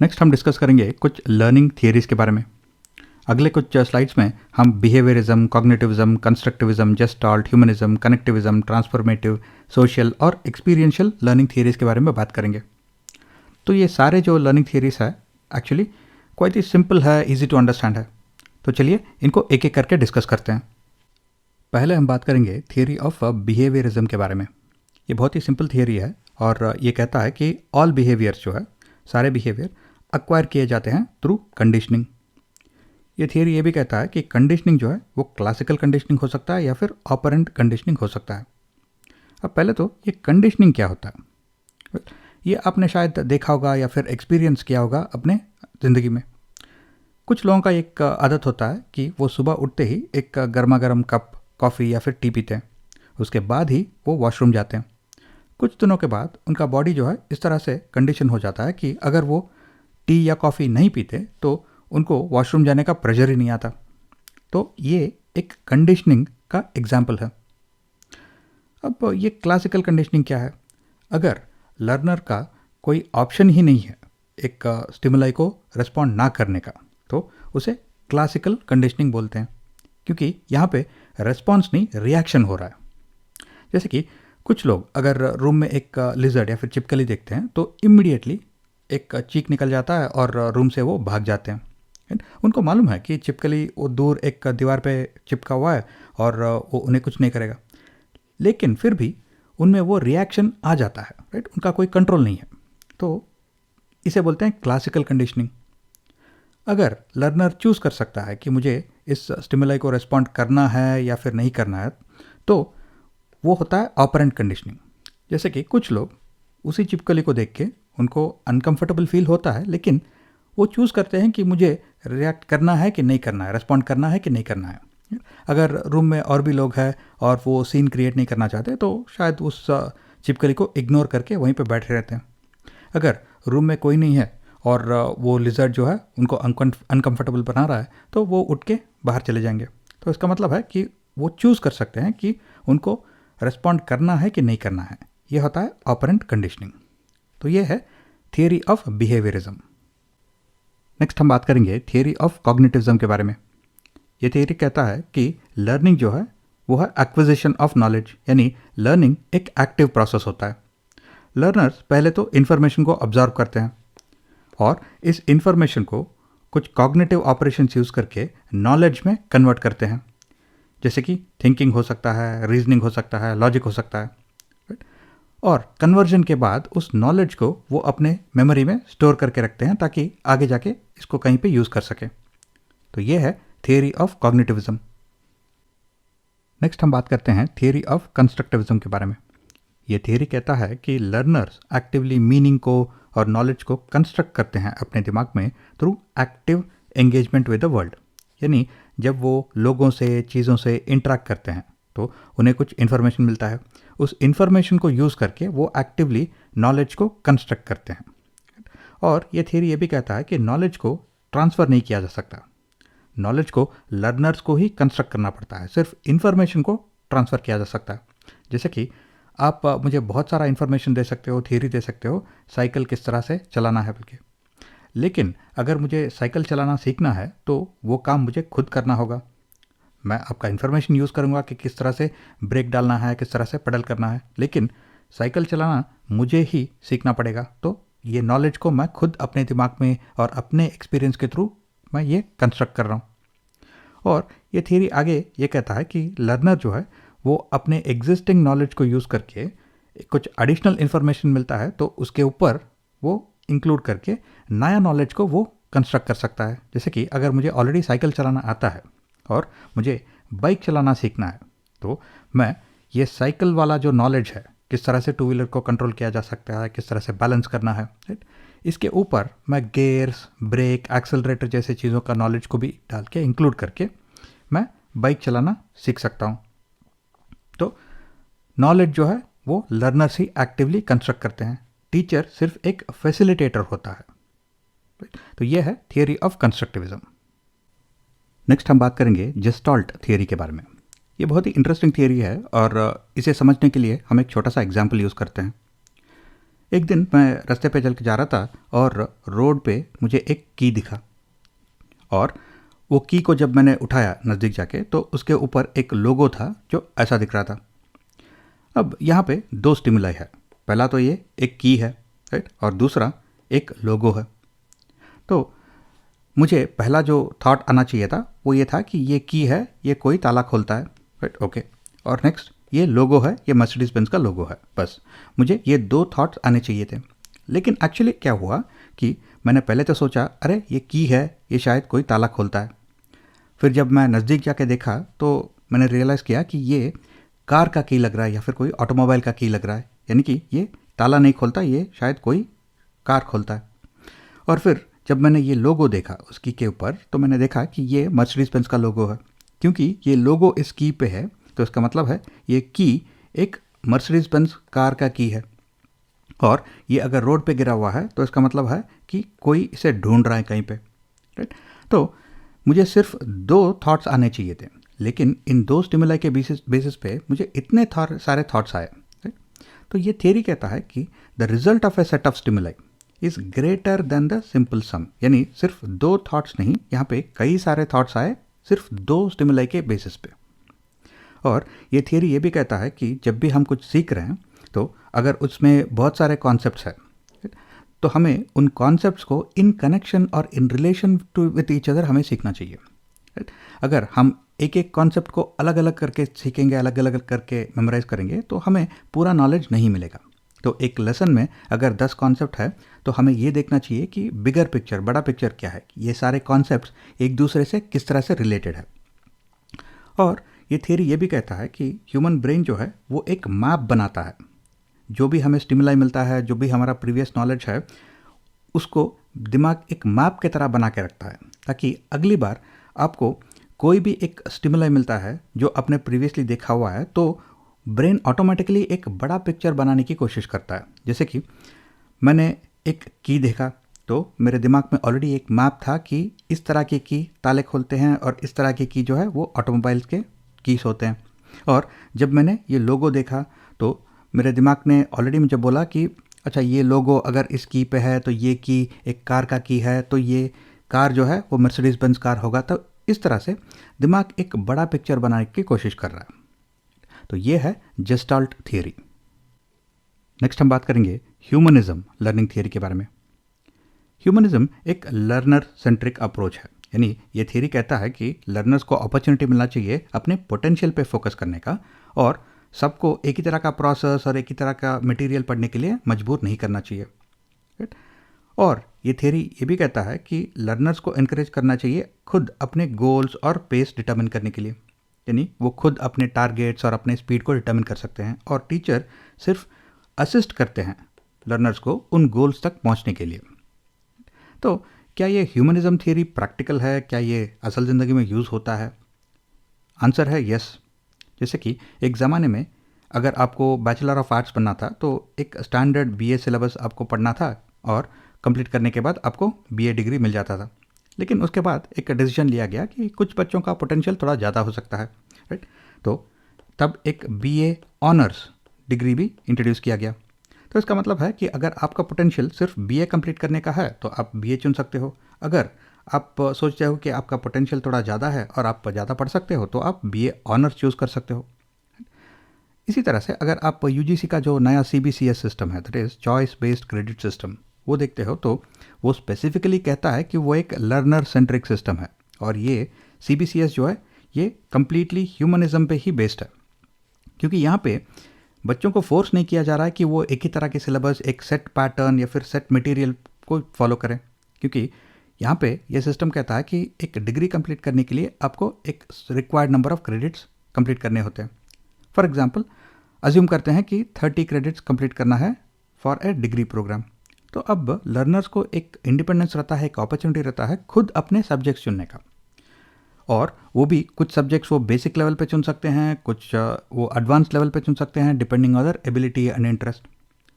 नेक्स्ट हम डिस्कस करेंगे कुछ लर्निंग थियरीज के बारे में। अगले कुछ स्लाइड्स में हम behaviourism, cognitivism, constructivism, gestalt, humanism, connectivism, transformative, social और एक्सपीरियंशियल लर्निंग थियरीज के बारे में बात करेंगे। तो ये सारे जो लर्निंग थियरीज है एक्चुअली क्वाइट ही सिंपल है, इजी टू अंडरस्टैंड है। तो चलिए इनको एक एक करके डिस्कस करते हैं। पहले हम बात करेंगे थियरी ऑफ बिहेवियरिज्म के बारे में। ये बहुत ही सिंपल थियरी है और ये कहता है कि ऑल बिहेवियर्स जो है, सारे बिहेवियर एक्वायर किए जाते हैं थ्रू कंडीशनिंग। ये थियरी ये भी कहता है कि कंडीशनिंग जो है वो क्लासिकल कंडीशनिंग हो सकता है या फिर ऑपरेंट कंडीशनिंग हो सकता है। अब पहले तो ये कंडीशनिंग क्या होता है, ये आपने शायद देखा होगा या फिर एक्सपीरियंस किया होगा अपने ज़िंदगी में। कुछ लोगों का एक आदत होता है कि वो सुबह उठते ही एक गर्मा गर्म कप कॉफ़ी या फिर टी पीते हैं, उसके बाद ही वो वॉशरूम जाते हैं। कुछ दिनों के बाद उनका बॉडी जो है इस तरह से कंडीशन हो जाता है कि अगर वो टी या कॉफ़ी नहीं पीते तो उनको वॉशरूम जाने का प्रेशर ही नहीं आता। तो ये एक कंडीशनिंग का एग्जाम्पल है। अब ये क्लासिकल कंडीशनिंग क्या है, अगर लर्नर का कोई ऑप्शन ही नहीं है एक स्टिमुलाई को रिस्पॉन्ड ना करने का, तो उसे क्लासिकल कंडीशनिंग बोलते हैं, क्योंकि यहाँ पे रिस्पॉन्स नहीं रिएक्शन हो रहा है। जैसे कि कुछ लोग अगर रूम में एक लिजर्ड या फिर छिपकली देखते हैं तो इमीडिएटली एक चीख निकल जाता है और रूम से वो भाग जाते हैं। उनको मालूम है कि छिपकली वो दूर एक दीवार पे चिपका हुआ है और वो उन्हें कुछ नहीं करेगा, लेकिन फिर भी उनमें वो रिएक्शन आ जाता है, राइट, उनका कोई कंट्रोल नहीं है। तो इसे बोलते हैं क्लासिकल कंडीशनिंग। अगर लर्नर चूज़ कर सकता है कि मुझे इस स्टिमुलाई को रिस्पॉन्ड करना है या फिर नहीं करना है, तो वो होता है ऑपरेंट कंडीशनिंग। जैसे कि कुछ लोग उसी छिपकली को देख के उनको अनकंफर्टेबल फील होता है, लेकिन वो चूज़ करते हैं कि मुझे रिएक्ट करना है कि नहीं करना है, रिस्पॉन्ड करना है कि नहीं करना है। अगर रूम में और भी लोग हैं और वो सीन क्रिएट नहीं करना चाहते तो शायद उस छिपकली को इग्नोर करके वहीं पे बैठे रहते हैं। अगर रूम में कोई नहीं है और वो लिजर्ड जो है उनको अनकंफर्टेबल बना रहा है तो वो उठ के बाहर चले जाएंगे। तो इसका मतलब है कि वो चूज़ कर सकते हैं कि उनको रिस्पॉन्ड करना है कि नहीं करना है। ये होता है ऑपरेंट कंडीशनिंग। तो ये है थियरी ऑफ बिहेवियरिज्म। नेक्स्ट हम बात करेंगे थियरी ऑफ कॉग्निटिविज्म के बारे में। ये थियरी कहता है कि लर्निंग जो है वो है एक्विजिशन ऑफ नॉलेज, यानी लर्निंग एक एक्टिव प्रोसेस होता है। लर्नर्स पहले तो इन्फॉर्मेशन को ऑब्जर्व करते हैं और इस इन्फॉर्मेशन को कुछ कॉग्निटिव ऑपरेशंस यूज़ करके नॉलेज में कन्वर्ट करते हैं, जैसे कि थिंकिंग हो सकता है, रीजनिंग हो सकता है, लॉजिक हो सकता है, राइट। और कन्वर्जन के बाद उस नॉलेज को वो अपने मेमोरी में स्टोर करके रखते हैं ताकि आगे जाके इसको कहीं पे यूज़ कर सकें। तो ये है थियरी ऑफ कॉग्निटिविज्म। नेक्स्ट हम बात करते हैं थियरी ऑफ कंस्ट्रक्टिविज्म के बारे में। ये थियरी कहता है कि लर्नर्स एक्टिवली मीनिंग को और नॉलेज को कंस्ट्रक्ट करते हैं अपने दिमाग में through active engagement with the world. यानी जब वो लोगों से, चीज़ों से इंटरेक्ट करते हैं तो उन्हें कुछ इन्फॉर्मेशन मिलता है, उस इन्फॉर्मेशन को यूज़ करके वो एक्टिवली नॉलेज को कंस्ट्रक्ट करते हैं। और ये थियरी ये भी कहता है कि नॉलेज को ट्रांसफ़र नहीं किया जा सकता, नॉलेज को लर्नर्स को ही कंस्ट्रक्ट करना पड़ता है, सिर्फ इन्फॉर्मेशन को ट्रांसफ़र किया जा सकता है। जैसे कि आप मुझे बहुत सारा इन्फॉर्मेशन दे सकते हो, थियरी दे सकते हो, साइकिल किस तरह से चलाना है बल्कि, लेकिन अगर मुझे साइकिल चलाना सीखना है तो वो काम मुझे खुद करना होगा। मैं आपका इन्फॉर्मेशन यूज़ करूँगा कि किस तरह से ब्रेक डालना है, किस तरह से पेडल करना है, लेकिन साइकिल चलाना मुझे ही सीखना पड़ेगा। तो ये नॉलेज को मैं खुद अपने दिमाग में और अपने एक्सपीरियंस के थ्रू मैं ये कंस्ट्रक्ट कर रहा हूँ। और ये थियरी आगे ये कहता है कि लर्नर जो है वो अपने एग्जिस्टिंग नॉलेज को यूज़ करके कुछ एडिशनल इन्फॉर्मेशन मिलता है तो उसके ऊपर वो इंक्लूड करके नया नॉलेज को वो कंस्ट्रक्ट कर सकता है। जैसे कि अगर मुझे ऑलरेडी साइकिल चलाना आता है और मुझे बाइक चलाना सीखना है तो मैं ये साइकिल वाला जो नॉलेज है, किस तरह से टू व्हीलर को कंट्रोल किया जा सकता है, किस तरह से बैलेंस करना है, राइट, इसके ऊपर मैं गेयर्स, ब्रेक, एक्सेलरेटर जैसे चीज़ों का नॉलेज को भी डाल के इंक्लूड करके मैं बाइक चलाना सीख सकता हूँ। तो नॉलेज जो है वो लर्नर्स ही एक्टिवली कंस्ट्रक्ट करते हैं, टीचर सिर्फ एक फैसिलिटेटर होता है। तो ये है थियरी ऑफ कंस्ट्रक्टिविज्म। नेक्स्ट हम बात करेंगे जेस्टाल्ट थियरी के बारे में। ये बहुत ही इंटरेस्टिंग थियरी है और इसे समझने के लिए हम एक छोटा सा एग्जाम्पल यूज़ करते हैं। एक दिन मैं रास्ते पे चल के जा रहा था और रोड पे मुझे एक की दिखा, और वो की को जब मैंने उठाया नज़दीक जाके तो उसके ऊपर एक लोगो था जो ऐसा दिख रहा था। अब यहाँ पे दो स्टिमुलाई है, पहला तो ये एक की है, राइट, और दूसरा एक लोगो है। तो मुझे पहला जो थॉट आना चाहिए था वो ये था कि ये की है, ये कोई ताला खोलता है, राइट, ओके, और नेक्स्ट ये लोगो है, ये मर्सिडीज बेंज का लोगो है। बस मुझे ये दो थॉट्स आने चाहिए थे। लेकिन एक्चुअली क्या हुआ कि मैंने पहले तो सोचा अरे ये की है, ये शायद कोई ताला खोलता है। फिर जब मैं नज़दीक जाके देखा तो मैंने रियलाइज़ किया कि ये कार का की लग रहा है या फिर कोई ऑटोमोबाइल का की लग रहा है, यानी कि ये ताला नहीं खोलता, ये शायद कोई कार खोलता है। और फिर जब मैंने ये लोगो देखा उस की के ऊपर तो मैंने देखा कि ये मर्सिडीज बेंज का लोगो है। क्योंकि ये लोगो इस की पे है तो इसका मतलब है ये की एक मर्सिडीज बेंज कार का की है, और ये अगर रोड पे गिरा हुआ है तो इसका मतलब है कि कोई इसे ढूंढ रहा है कहीं पे, राइट। तो मुझे सिर्फ दो थॉट्स आने चाहिए थे, लेकिन इन दो स्टिमुलाई के बेसिस पे मुझे इतने सारे थॉट्स आए, राइट। तो ये थियरी कहता है कि the result of A set of stimuli is greater than the simple सम, यानी सिर्फ दो थॉट्स नहीं, यहाँ पे कई सारे थॉट्स आए सिर्फ दो स्टिमुलाई के बेसिस पे। और ये थियरी ये भी कहता है कि जब भी हम कुछ सीख रहे हैं तो अगर उसमें बहुत सारे कॉन्सेप्ट्स हैं तो हमें उन कॉन्सेप्ट्स को इन कनेक्शन और in relation to with each other हमें सीखना चाहिए, राइट। अगर हम एक एक कॉन्सेप्ट को अलग अलग करके सीखेंगे, अलग अलग करके मेमोराइज करेंगे तो हमें पूरा नॉलेज नहीं मिलेगा। तो एक लेसन में अगर 10 कॉन्सेप्ट है तो हमें ये देखना चाहिए कि बिगर पिक्चर, बड़ा पिक्चर क्या है, ये सारे कॉन्सेप्ट्स एक दूसरे से किस तरह से रिलेटेड है। और ये थियरी ये भी कहता है कि ह्यूमन ब्रेन जो है वो एक मैप बनाता है, जो भी हमें स्टिमुलाई मिलता है, जो भी हमारा प्रीवियस नॉलेज है, उसको दिमाग एक मैप की तरह बना के रखता है, ताकि अगली बार आपको कोई भी एक स्टिमुलाई मिलता है जो आपने प्रीवियसली देखा हुआ है तो ब्रेन ऑटोमेटिकली एक बड़ा पिक्चर बनाने की कोशिश करता है। जैसे कि मैंने एक की देखा तो मेरे दिमाग में ऑलरेडी एक मैप था कि इस तरह के की ताले खोलते हैं और इस तरह के की जो है वो ऑटोमोबाइल्स के कीस होते हैं। और जब मैंने ये लोगो देखा तो मेरे दिमाग ने ऑलरेडी मुझे बोला कि अच्छा ये लोगो अगर इस की पे है तो ये की एक कार का की है, तो ये कार जो है वो मर्सिडीज बेंज कार होगा। तो इस तरह से दिमाग एक बड़ा पिक्चर बनाने की कोशिश कर रहा है। तो ये है जेस्टाल्ट थियरी। नेक्स्ट हम बात करेंगे ह्यूमनिज्म लर्निंग थियरी के बारे में। ह्यूमनिज्म एक लर्नर सेंट्रिक अप्रोच है, यानी ये थियरी कहता है कि लर्नर्स को अपॉर्चुनिटी मिलना चाहिए अपने पोटेंशियल पे फोकस करने का, और सबको एक ही तरह का प्रोसेस और एक ही तरह का मटेरियल पढ़ने के लिए मजबूर नहीं करना चाहिए। राइट। और ये थियरी ये भी कहता है कि लर्नर्स को इनकरेज करना चाहिए खुद अपने गोल्स और पेस डिटर्मिन करने के लिए, यानी वो खुद अपने टारगेट्स और अपने स्पीड को डिटर्मिन कर सकते हैं, और टीचर सिर्फ असिस्ट करते हैं लर्नर्स को उन गोल्स तक पहुंचने के लिए। तो क्या ये ह्यूमनिज्म थियरी प्रैक्टिकल है? क्या ये असल ज़िंदगी में यूज़ होता है? आंसर है यस। जैसे कि एक ज़माने में अगर आपको बैचलर ऑफ आर्ट्स पढ़ना था तो एक स्टैंडर्ड बीए सिलेबस आपको पढ़ना था, और कंप्लीट करने के बाद आपको बीए डिग्री मिल जाता था। लेकिन उसके बाद एक डिसीजन लिया गया कि कुछ बच्चों का पोटेंशियल थोड़ा ज़्यादा हो सकता है। राइट। तो तब एक बीए ऑनर्स डिग्री भी इंट्रोड्यूस किया गया। तो इसका मतलब है कि अगर आपका पोटेंशियल सिर्फ बीए कंप्लीट करने का है तो आप बीए चुन सकते हो। अगर आप सोचते हो कि आपका पोटेंशियल थोड़ा ज़्यादा है और आप ज़्यादा पढ़ सकते हो तो आप बीए ऑनर्स चूज़ कर सकते हो। इसी तरह से अगर आप यूजीसी का जो नया सीबीसीएस सिस्टम है, that is choice based credit system, वो देखते हो तो वो स्पेसिफिकली कहता है कि वो एक लर्नर सेंट्रिक सिस्टम है, और ये सीबीसीएस जो है ये कम्प्लीटली ह्यूमनिज्म पे ही बेस्ड है, क्योंकि यहाँ पे बच्चों को फोर्स नहीं किया जा रहा है कि वो एक ही तरह के सिलेबस, एक सेट पैटर्न या फिर सेट मटेरियल को फॉलो करें, क्योंकि यहाँ पे ये सिस्टम कहता है कि एक डिग्री कंप्लीट करने के लिए आपको एक required number of credits complete करने होते हैं। फॉर एग्जांपल अज्यूम करते हैं कि 30 क्रेडिट्स कंप्लीट करना है फॉर ए डिग्री प्रोग्राम। तो अब लर्नर्स को एक इंडिपेंडेंस रहता है, एक अपॉर्चुनिटी रहता है खुद अपने सब्जेक्ट्स चुनने का, और वो भी कुछ सब्जेक्ट्स वो बेसिक लेवल पे चुन सकते हैं, कुछ वो एडवांस लेवल पे चुन सकते हैं depending on their ability and interest.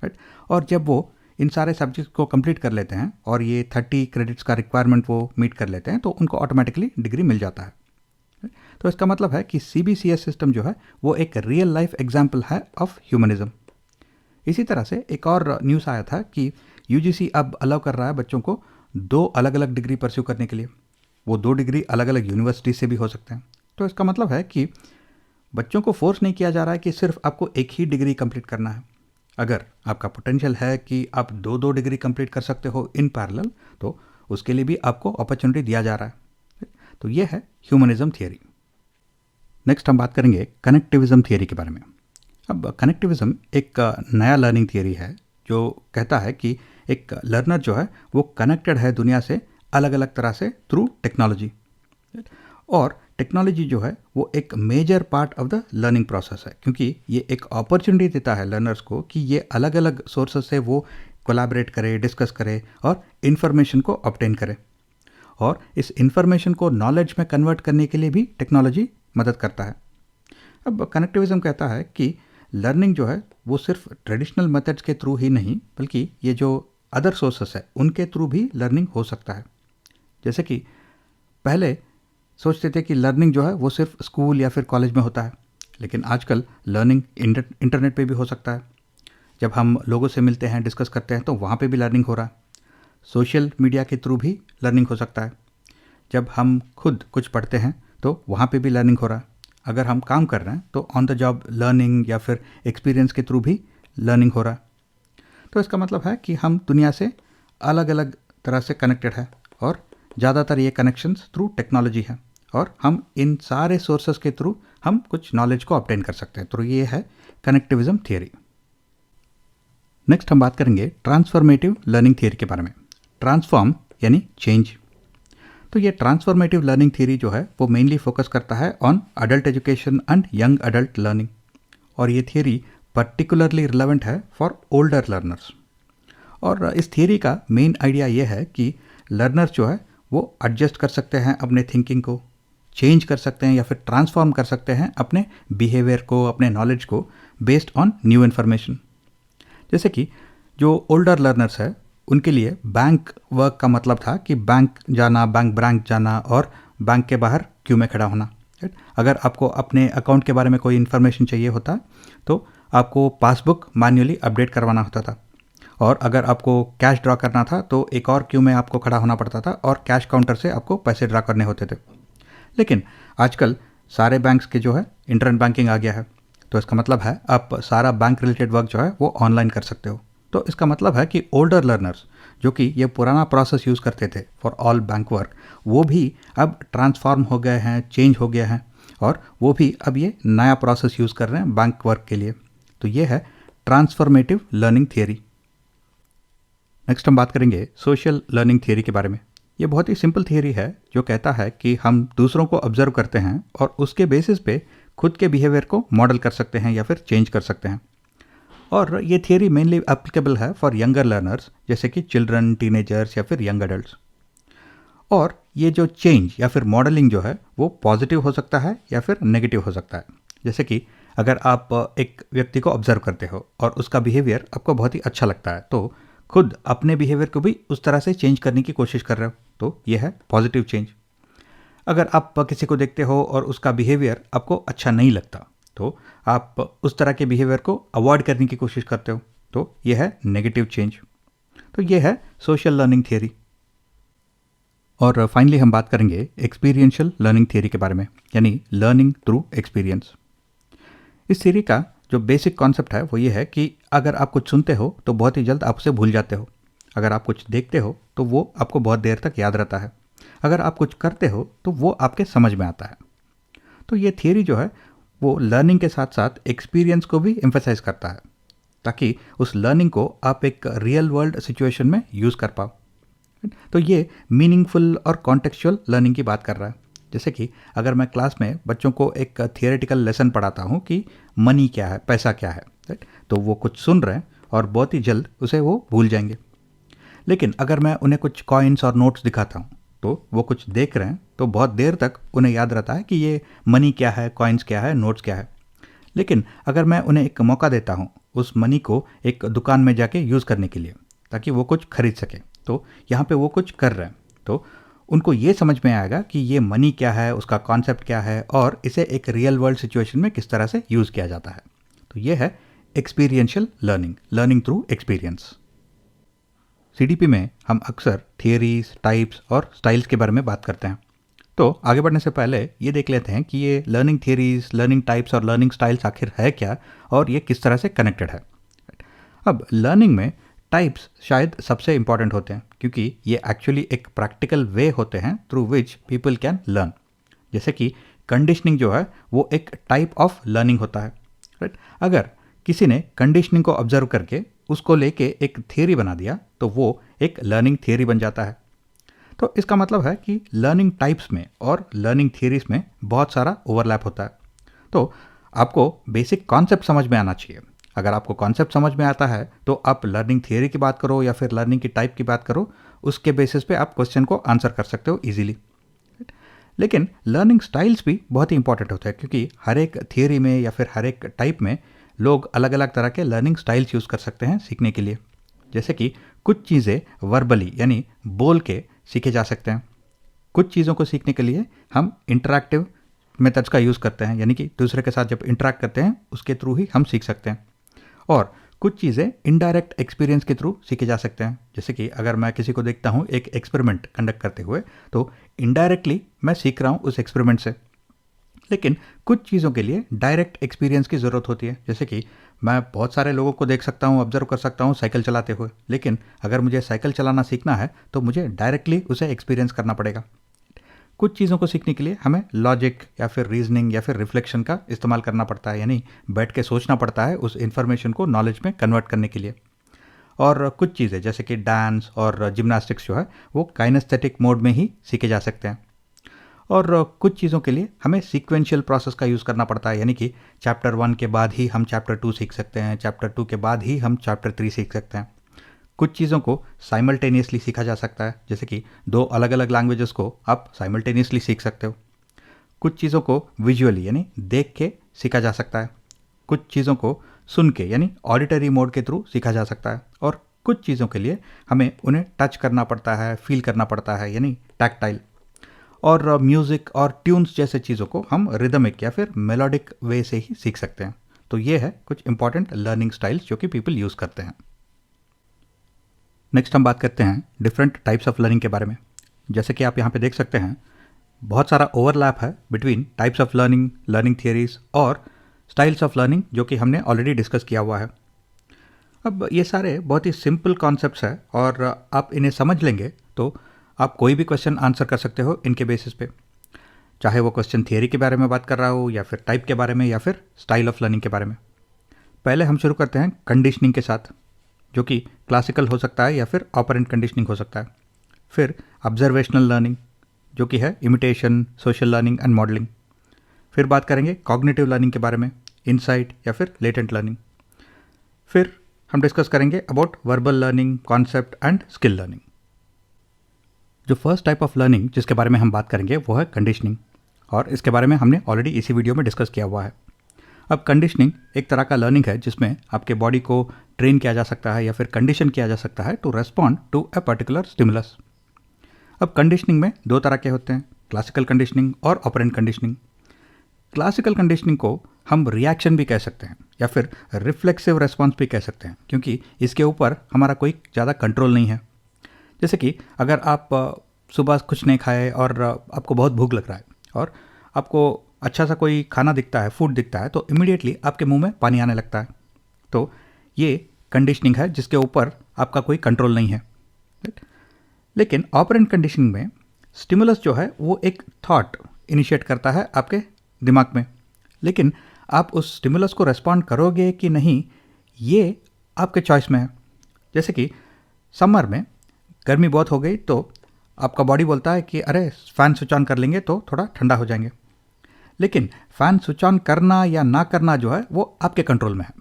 Right. और जब वो इन सारे सब्जेक्ट्स को कंप्लीट कर लेते हैं और ये 30 क्रेडिट्स का रिक्वायरमेंट वो मीट कर लेते हैं तो उनको ऑटोमेटिकली डिग्री मिल जाता है। तो इसका मतलब है कि सीबीसीएस सिस्टम जो है वो एक रियल लाइफ एग्जाम्पल है ऑफ ह्यूमनिज्म। इसी तरह से एक और न्यूज़ आया था कि यूजीसी अब अलाउ कर रहा है बच्चों को 2 अलग अलग डिग्री परस्यू करने के लिए। वो 2 डिग्री अलग अलग यूनिवर्सिटी से भी हो सकते हैं। तो इसका मतलब है कि बच्चों को फोर्स नहीं किया जा रहा है कि सिर्फ आपको एक ही डिग्री कंप्लीट करना है। अगर आपका पोटेंशियल है कि आप 2 डिग्री कंप्लीट कर सकते हो इन पैरेलल, तो उसके लिए भी आपको अपॉर्चुनिटी दिया जा रहा है। तो ये है ह्यूमनिज्म थियरी। नेक्स्ट हम बात करेंगे कनेक्टिविज्म थियरी के बारे में। अब कनेक्टिविज्म एक नया लर्निंग थियरी है जो कहता है कि एक लर्नर जो है वो कनेक्टेड है दुनिया से अलग अलग तरह से थ्रू टेक्नोलॉजी, और टेक्नोलॉजी जो है वो एक major part of the learning process है, क्योंकि ये एक अपॉर्चुनिटी देता है लर्नर्स को कि ये अलग अलग सोर्सेस से वो कोलैबोरेट करे, डिस्कस करे और इन्फॉर्मेशन को ऑब्टेन करे, और इस इन्फॉर्मेशन को नॉलेज में कन्वर्ट करने के लिए भी टेक्नोलॉजी मदद करता है। अब कनेक्टिविज्म कहता है कि लर्निंग जो है वो सिर्फ ट्रेडिशनल मेथड्स के थ्रू ही नहीं, बल्कि ये जो अदर सोर्सेस है उनके थ्रू भी लर्निंग हो सकता है। जैसे कि पहले सोचते थे कि लर्निंग जो है वो सिर्फ स्कूल या फिर कॉलेज में होता है, लेकिन आजकल लर्निंग इंटरनेट पे भी हो सकता है। जब हम लोगों से मिलते हैं, डिस्कस करते हैं, तो वहाँ पे भी लर्निंग हो रहा है। सोशल मीडिया के थ्रू भी लर्निंग हो सकता है। जब हम खुद कुछ पढ़ते हैं तो वहाँ पे भी लर्निंग हो रहा है। अगर हम काम कर रहे हैं तो ऑन द जॉब लर्निंग या फिर एक्सपीरियंस के थ्रू भी लर्निंग हो रहा है। तो इसका मतलब है कि हम दुनिया से अलग अलग तरह से कनेक्टेड है, और ज़्यादातर ये कनेक्शंस थ्रू टेक्नोलॉजी है, और हम इन सारे सोर्सेस के थ्रू हम कुछ नॉलेज को ऑब्टेन कर सकते हैं। तो ये है कनेक्टिविज्म थियरी। नेक्स्ट हम बात करेंगे ट्रांसफॉर्मेटिव लर्निंग थियरी के बारे में। ट्रांसफॉर्म यानी चेंज। तो ये ट्रांसफॉर्मेटिव लर्निंग थियरी जो है वो मेनली फोकस करता है on adult education and young adult learning, और ये थियरी पर्टिकुलरली रिलेवेंट है फॉर ओल्डर लर्नर्स। और इस थियरी का मेन आइडिया ये है कि लर्नर्स जो है वो एडजस्ट कर सकते हैं अपने थिंकिंग को, चेंज कर सकते हैं या फिर ट्रांसफॉर्म कर सकते हैं अपने बिहेवियर को, अपने नॉलेज को बेस्ड ऑन न्यू इन्फॉर्मेशन। जैसे कि जो ओल्डर लर्नर्स है उनके लिए बैंक वर्क का मतलब था कि बैंक जाना, बैंक ब्रांच जाना और बैंक के बाहर क्यू में खड़ा होना। अगर आपको अपने अकाउंट के बारे में कोई इन्फॉर्मेशन चाहिए होता तो आपको पासबुक मैन्युअली अपडेट करवाना होता था, और अगर आपको कैश ड्रॉ करना था तो एक और क्यू में आपको खड़ा होना पड़ता था और कैश काउंटर से आपको पैसे ड्रा करने होते थे। लेकिन आजकल सारे बैंक्स के जो है इंटरनेट बैंकिंग आ गया है, तो इसका मतलब है आप सारा बैंक रिलेटेड वर्क जो है वो ऑनलाइन कर सकते हो। तो इसका मतलब है कि ओल्डर लर्नर्स जो कि ये पुराना प्रोसेस यूज़ करते थे फॉर ऑल बैंक वर्क, वो भी अब ट्रांसफॉर्म हो गए हैं, चेंज हो गया है, और वो भी अब ये नया प्रोसेस यूज़ कर रहे हैं बैंक वर्क के लिए। तो ये है ट्रांसफॉर्मेटिव लर्निंग थियरी। नेक्स्ट हम बात करेंगे सोशल लर्निंग थियरी के बारे में। ये बहुत ही सिंपल थियरी है जो कहता है कि हम दूसरों को ऑब्जर्व करते हैं और उसके बेसिस पे खुद के बिहेवियर को मॉडल कर सकते हैं या फिर चेंज कर सकते हैं। और ये थियरी मेनली एप्लीकेबल है फॉर यंगर लर्नर्स जैसे कि चिल्ड्रन, टीनेजर्स या फिर यंग एडल्ट्स। और ये जो चेंज या फिर मॉडलिंग जो है वो पॉजिटिव हो सकता है या फिर नेगेटिव हो सकता है। जैसे कि अगर आप एक व्यक्ति को ऑब्जर्व करते हो और उसका बिहेवियर आपको बहुत ही अच्छा लगता है, तो खुद अपने बिहेवियर को भी उस तरह से चेंज करने की कोशिश कर रहे हो, तो ये है पॉजिटिव चेंज। अगर आप किसी को देखते हो और उसका बिहेवियर आपको अच्छा नहीं लगता, तो आप उस तरह के बिहेवियर को अवॉइड करने की कोशिश करते हो, तो यह है नेगेटिव चेंज। तो यह है सोशल लर्निंग थियरी। और फाइनली हम बात करेंगे एक्सपीरियंशियल लर्निंग थियरी के बारे में, यानी लर्निंग थ्रू एक्सपीरियंस। इस थियरी का जो बेसिक कॉन्सेप्ट है वो ये है कि अगर आप कुछ सुनते हो तो बहुत ही जल्द आप उसे भूल जाते हो। अगर आप कुछ देखते हो तो वो आपको बहुत देर तक याद रहता है। अगर आप कुछ करते हो तो वो आपके समझ में आता है। तो ये थियरी जो है वो लर्निंग के साथ साथ एक्सपीरियंस को भी एम्फेसाइज करता है, ताकि उस लर्निंग को आप एक रियल वर्ल्ड सिचुएशन में यूज़ कर पाओ। तो ये मीनिंगफुल और कॉन्टेक्चुअल लर्निंग की बात कर रहा है। जैसे कि अगर मैं क्लास में बच्चों को एक थियोरेटिकल लेसन पढ़ाता हूँ कि मनी क्या है, पैसा क्या है, राइट, तो वो कुछ सुन रहे हैं और बहुत ही जल्द उसे वो भूल जाएंगे। लेकिन अगर मैं उन्हें कुछ कॉइन्स और नोट्स दिखाता हूँ तो वो कुछ देख रहे हैं, तो बहुत देर तक उन्हें याद रहता है कि ये मनी क्या है, कॉइन्स क्या है, नोट्स क्या है। लेकिन अगर मैं उन्हें एक मौका देता हूँ उस मनी को एक दुकान में जाके यूज़ करने के लिए, ताकि वो कुछ खरीद सके, तो यहाँ पे वो कुछ कर रहे हैं, तो उनको ये समझ में आएगा कि ये मनी क्या है, उसका कॉन्सेप्ट क्या है, और इसे एक रियल वर्ल्ड सिचुएशन में किस तरह से यूज़ किया जाता है। तो ये है experiential learning, learning through experience. CDP में हम अक्सर थियरीज, टाइप्स और स्टाइल्स के बारे में बात करते हैं। तो आगे बढ़ने से पहले ये देख लेते हैं कि ये लर्निंग थियरीज, लर्निंग टाइप्स और लर्निंग स्टाइल्स आखिर है क्या, और ये किस तरह से कनेक्टेड है। अब लर्निंग में टाइप्स शायद सबसे इंपॉर्टेंट होते हैं, क्योंकि ये एक्चुअली एक प्रैक्टिकल वे होते हैं through which people can learn. जैसे कि कंडीशनिंग जो है वो एक टाइप ऑफ लर्निंग होता है, राइट। अगर किसी ने कंडीशनिंग को ऑब्जर्व करके उसको लेके एक थियरी बना दिया, तो वो एक लर्निंग थियरी बन जाता है। तो इसका मतलब है कि लर्निंग टाइप्स में और लर्निंग थियरीज में बहुत सारा ओवरलैप होता है। तो आपको बेसिक कॉन्सेप्ट समझ में आना चाहिए। अगर आपको कॉन्सेप्ट समझ में आता है तो आप लर्निंग थियरी की बात करो या फिर लर्निंग की टाइप की बात करो, उसके बेसिस पे आप क्वेश्चन को आंसर कर सकते हो इजीली। लेकिन लर्निंग स्टाइल्स भी बहुत ही इंपॉर्टेंट होते हैं, क्योंकि हर एक थियरी में या फिर हर एक टाइप में लोग अलग अलग तरह के लर्निंग स्टाइल्स यूज़ कर सकते हैं सीखने के लिए। जैसे कि कुछ चीज़ें वर्बली यानी बोल के सीखे जा सकते हैं। कुछ चीज़ों को सीखने के लिए हम इंटरैक्टिव मेथड्स का यूज़ करते हैं, यानी कि दूसरे के साथ जब इंटरैक्ट करते हैं उसके थ्रू ही हम सीख सकते हैं। और कुछ चीज़ें इनडायरेक्ट एक्सपीरियंस के थ्रू सीखे जा सकते हैं। जैसे कि अगर मैं किसी को देखता हूँ एक एक्सपेरिमेंट कंडक्ट करते हुए, तो इनडायरेक्टली मैं सीख रहा हूँ उस एक्सपेरिमेंट से। लेकिन कुछ चीज़ों के लिए डायरेक्ट एक्सपीरियंस की ज़रूरत होती है। जैसे कि मैं बहुत सारे लोगों को देख सकता हूँ, ऑब्जर्व कर सकता हूँ साइकिल चलाते हुए, लेकिन अगर मुझे साइकिल चलाना सीखना है तो मुझे डायरेक्टली उसे एक्सपीरियंस करना पड़ेगा। कुछ चीज़ों को सीखने के लिए हमें लॉजिक या फिर रीजनिंग या फिर रिफ्लेक्शन का इस्तेमाल करना पड़ता है, यानी बैठ के सोचना पड़ता है उस इन्फॉर्मेशन को नॉलेज में कन्वर्ट करने के लिए। और कुछ चीज़ें जैसे कि डांस और जिम्नास्टिक्स जो है वो काइनेस्थेटिक मोड में ही सीखे जा सकते हैं। और कुछ चीज़ों के लिए हमें सीक्वेंशियल प्रोसेस का यूज़ करना पड़ता है, यानी कि चैप्टर 1 के बाद ही हम चैप्टर 2 सीख सकते हैं, चैप्टर 2 के बाद ही हम चैप्टर 3 सीख सकते हैं। कुछ चीज़ों को साइमल्टेनियसली सीखा जा सकता है, जैसे कि दो अलग अलग लैंग्वेजेस को आप साइमल्टेनियसली सीख सकते हो। कुछ चीज़ों को विजुअली यानी देख के सीखा जा सकता है। कुछ चीज़ों को सुन के यानी ऑडिटरी मोड के थ्रू सीखा जा सकता है। और कुछ चीज़ों के लिए हमें उन्हें टच करना पड़ता है, फील करना पड़ता है, यानी टैक्टाइल। और म्यूज़िक और ट्यून्स जैसे चीज़ों को हम रिदमिक या फिर मेलोडिक वे से ही सीख सकते हैं। तो ये है कुछ इंपॉर्टेंट लर्निंग स्टाइल्स जो कि पीपल यूज़ करते हैं। नेक्स्ट हम बात करते हैं डिफरेंट टाइप्स ऑफ लर्निंग के बारे में। जैसे कि आप यहाँ पे देख सकते हैं बहुत सारा ओवरलैप है between types of learning, learning theories और स्टाइल्स ऑफ लर्निंग, जो कि हमने ऑलरेडी डिस्कस किया हुआ है। अब ये सारे बहुत ही सिंपल कॉन्सेप्ट्स हैं और आप इन्हें समझ लेंगे तो आप कोई भी क्वेश्चन आंसर कर सकते हो इनके बेसिस पे, चाहे वो क्वेश्चन थियरी के बारे में बात कर रहा हो या फिर टाइप के बारे में या फिर स्टाइल ऑफ लर्निंग के बारे में। पहले हम शुरू करते हैं कंडीशनिंग के साथ, जो कि क्लासिकल हो सकता है या फिर ऑपरेंट कंडीशनिंग हो सकता है। फिर ऑब्जर्वेशनल लर्निंग, जो कि है imitation, social learning and modelling. फिर बात करेंगे कॉग्निटिव लर्निंग के बारे में, इनसाइट या फिर लेटेंट लर्निंग। फिर हम डिस्कस करेंगे about verbal learning, concept and skill learning. जो फर्स्ट टाइप ऑफ लर्निंग जिसके बारे में हम बात करेंगे वो है कंडीशनिंग, और इसके बारे में हमने ऑलरेडी इसी वीडियो में डिस्कस किया हुआ है। अब कंडीशनिंग एक तरह का लर्निंग है जिसमें आपके बॉडी को ट्रेन किया जा सकता है या फिर कंडीशन किया जा सकता है to respond to a particular stimulus. अब कंडीशनिंग में दो तरह के होते हैं, क्लासिकल कंडीशनिंग और ऑपरेंट कंडीशनिंग। क्लासिकल कंडीशनिंग को हम रिएक्शन भी कह सकते हैं या फिर रिफ्लेक्सिव रेस्पॉन्स भी कह सकते हैं, क्योंकि इसके ऊपर हमारा कोई ज़्यादा कंट्रोल नहीं है। जैसे कि अगर आप सुबह कुछ नहीं खाए और आपको बहुत भूख लग रहा है और आपको अच्छा सा कोई खाना दिखता है, फूड दिखता है, तो इमीडिएटली आपके मुंह में पानी आने लगता है। तो ये कंडीशनिंग है जिसके ऊपर आपका कोई कंट्रोल नहीं है। लेकिन ऑपरेंट कंडीशनिंग में स्टिमुलस जो है वो एक थॉट इनिशिएट करता है आपके दिमाग में, लेकिन आप उस स्टिमुलस को रेस्पॉन्ड करोगे कि नहीं ये आपके चॉइस में है। जैसे कि समर में गर्मी बहुत हो गई तो आपका बॉडी बोलता है कि अरे फ़ैन स्विच ऑन कर लेंगे तो थोड़ा ठंडा हो जाएंगे, लेकिन फ़ैन स्विच ऑन करना या ना करना जो है वो आपके कंट्रोल में है।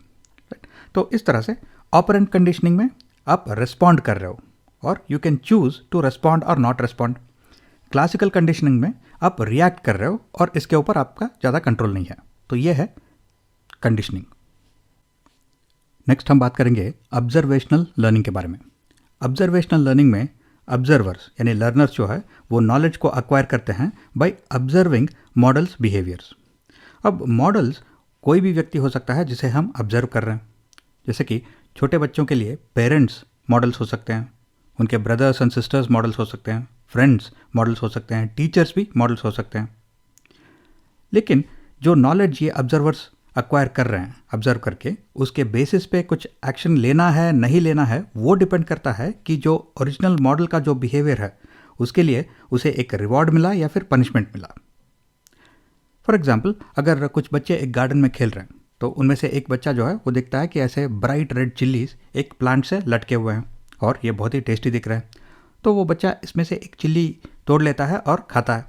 तो इस तरह से ऑपरेंट कंडीशनिंग में आप रिस्पॉन्ड कर रहे हो और you can choose to respond और नॉट रिस्पॉन्ड। क्लासिकल कंडीशनिंग में आप रिएक्ट कर रहे हो और इसके ऊपर आपका ज़्यादा कंट्रोल नहीं है। तो ये है कंडीशनिंग। नेक्स्ट हम बात करेंगे ऑब्जर्वेशनल लर्निंग के बारे में। ऑब्जर्वेशनल लर्निंग में ऑब्जर्वर्स यानी लर्नर्स जो है वो नॉलेज को एक्वायर करते हैं बाय ऑब्जर्विंग मॉडल्स बिहेवियर्स। अब मॉडल्स कोई भी व्यक्ति हो सकता है जिसे हम ऑब्जर्व कर रहे हैं। जैसे कि छोटे बच्चों के लिए पेरेंट्स मॉडल्स हो सकते हैं, उनके ब्रदर्स एंड सिस्टर्स मॉडल्स हो सकते हैं, फ्रेंड्स मॉडल्स हो सकते हैं, टीचर्स भी मॉडल्स हो सकते हैं। लेकिन जो नॉलेज ये ऑब्जर्वर्स एक्वायर कर रहे हैं ऑब्जर्व करके, उसके बेसिस पे कुछ एक्शन लेना है नहीं लेना है वो डिपेंड करता है कि जो ओरिजिनल मॉडल का जो बिहेवियर है उसके लिए उसे एक रिवॉर्ड मिला या फिर पनिशमेंट मिला। फॉर एग्जाम्पल, अगर कुछ बच्चे एक गार्डन में खेल रहे हैं तो उनमें से एक बच्चा जो है वो देखता है कि ऐसे ब्राइट रेड चिल्लीज एक प्लांट से लटके हुए हैं और ये बहुत ही टेस्टी दिख रहा है, तो वो बच्चा इसमें से एक चिल्ली तोड़ लेता है और खाता है।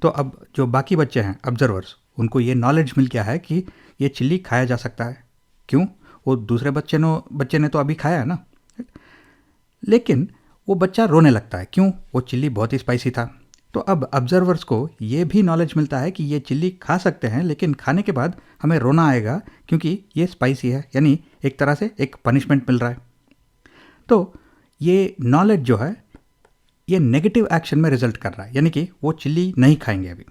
तो अब जो बाकी बच्चे हैं ऑब्जर्वर्स, उनको ये नॉलेज मिल गया है कि ये चिल्ली खाया जा सकता है। क्यों? वो दूसरे बच्चे ने तो अभी खाया है ना। लेकिन वो बच्चा रोने लगता है, क्यों? वो चिल्ली बहुत ही स्पाइसी था। तो अब ऑब्जर्वर्स को ये भी नॉलेज मिलता है कि ये चिल्ली खा सकते हैं, लेकिन खाने के बाद हमें रोना आएगा क्योंकि ये स्पाइसी है, यानी एक तरह से एक पनिशमेंट मिल रहा है। तो ये नॉलेज जो है ये नेगेटिव एक्शन में रिजल्ट कर रहा है, यानी कि वो चिल्ली नहीं खाएंगे अभी।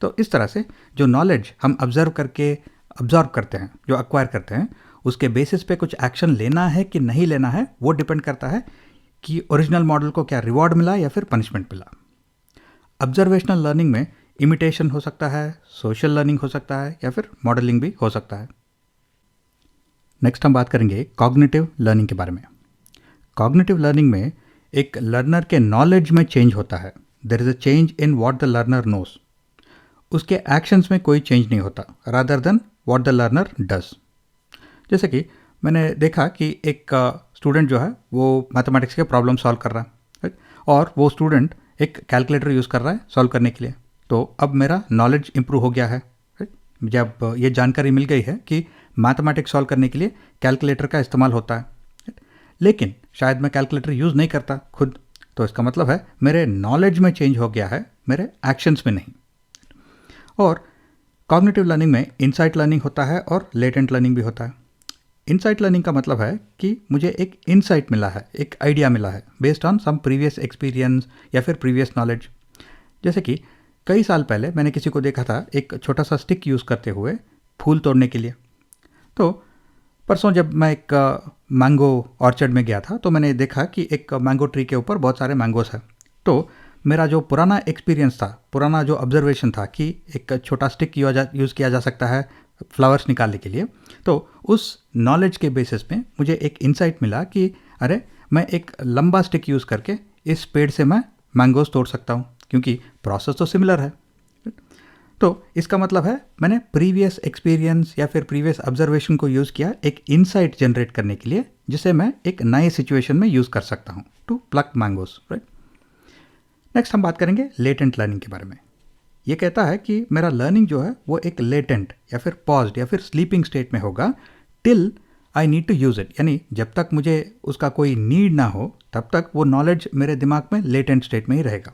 तो इस तरह से जो नॉलेज हम ऑब्जर्व करते हैं, जो एक्वायर करते हैं, उसके बेसिस पे कुछ एक्शन लेना है कि नहीं लेना है वो डिपेंड करता है कि ओरिजिनल मॉडल को क्या रिवॉर्ड मिला या फिर पनिशमेंट मिला। ऑब्जर्वेशनल लर्निंग में इमिटेशन हो सकता है, सोशल लर्निंग हो सकता है या फिर मॉडलिंग भी हो सकता है। नेक्स्ट हम बात करेंगे कॉग्निटिव लर्निंग के बारे में। कॉग्निटिव लर्निंग में एक लर्नर के नॉलेज में चेंज होता है। There is a change in what the learner knows. उसके एक्शंस में कोई चेंज नहीं होता, rather than what the learner does. जैसे कि मैंने देखा कि एक स्टूडेंट जो है वो मैथमेटिक्स के प्रॉब्लम सॉल्व कर रहा है, राइट? और वो स्टूडेंट एक कैलकुलेटर यूज़ कर रहा है सॉल्व करने के लिए। तो अब मेरा नॉलेज इंप्रूव हो गया है, राइट? जब ये जानकारी मिल गई है कि मैथमेटिक्स सॉल्व करने के लिए कैलकुलेटर का इस्तेमाल होता है, राइट? लेकिन शायद मैं कैलकुलेटर यूज़ नहीं करता खुद, तो इसका मतलब है मेरे नॉलेज में चेंज हो गया है, मेरे एक्शंस में नहीं। और कॉग्निटिव लर्निंग में इनसाइट लर्निंग होता है और लेटेंट लर्निंग भी होता है। इनसाइट लर्निंग का मतलब है कि मुझे एक इनसाइट मिला है, एक आइडिया मिला है based on some previous experience या फिर प्रीवियस नॉलेज। जैसे कि कई साल पहले मैंने किसी को देखा था एक छोटा सा स्टिक यूज़ करते हुए फूल तोड़ने के लिए। तो परसों जब मैं एक मैंगो ऑर्चर्ड में गया था तो मैंने देखा कि एक मैंगो ट्री के ऊपर बहुत सारे मैंगोस हैं। तो मेरा जो पुराना एक्सपीरियंस था, पुराना जो ऑब्जर्वेशन था कि एक छोटा स्टिक यूज़ किया जा सकता है फ्लावर्स निकालने के लिए। तो उस नॉलेज के बेसिस पे मुझे एक इंसाइट मिला कि अरे मैं एक लंबा स्टिक यूज़ करके इस पेड़ से मैं मैंगोज तोड़ सकता हूँ, क्योंकि प्रोसेस तो सिमिलर है। तो इसका मतलब है मैंने प्रीवियस एक्सपीरियंस या फिर प्रीवियस ऑब्जर्वेशन को यूज़ किया एक इंसाइट जनरेट करने के लिए, जिसे मैं एक नए सिचुएशन में यूज़ कर सकता हूँ to pluck mangoes, right. Next हम बात करेंगे लेटेंट लर्निंग के बारे में। ये कहता है कि मेरा लर्निंग जो है वो एक लेटेंट या फिर पॉज्ड या फिर स्लीपिंग स्टेट में होगा till I need to use it, यानी जब तक मुझे उसका कोई नीड ना हो तब तक वो नॉलेज मेरे दिमाग में लेटेंट स्टेट में ही रहेगा।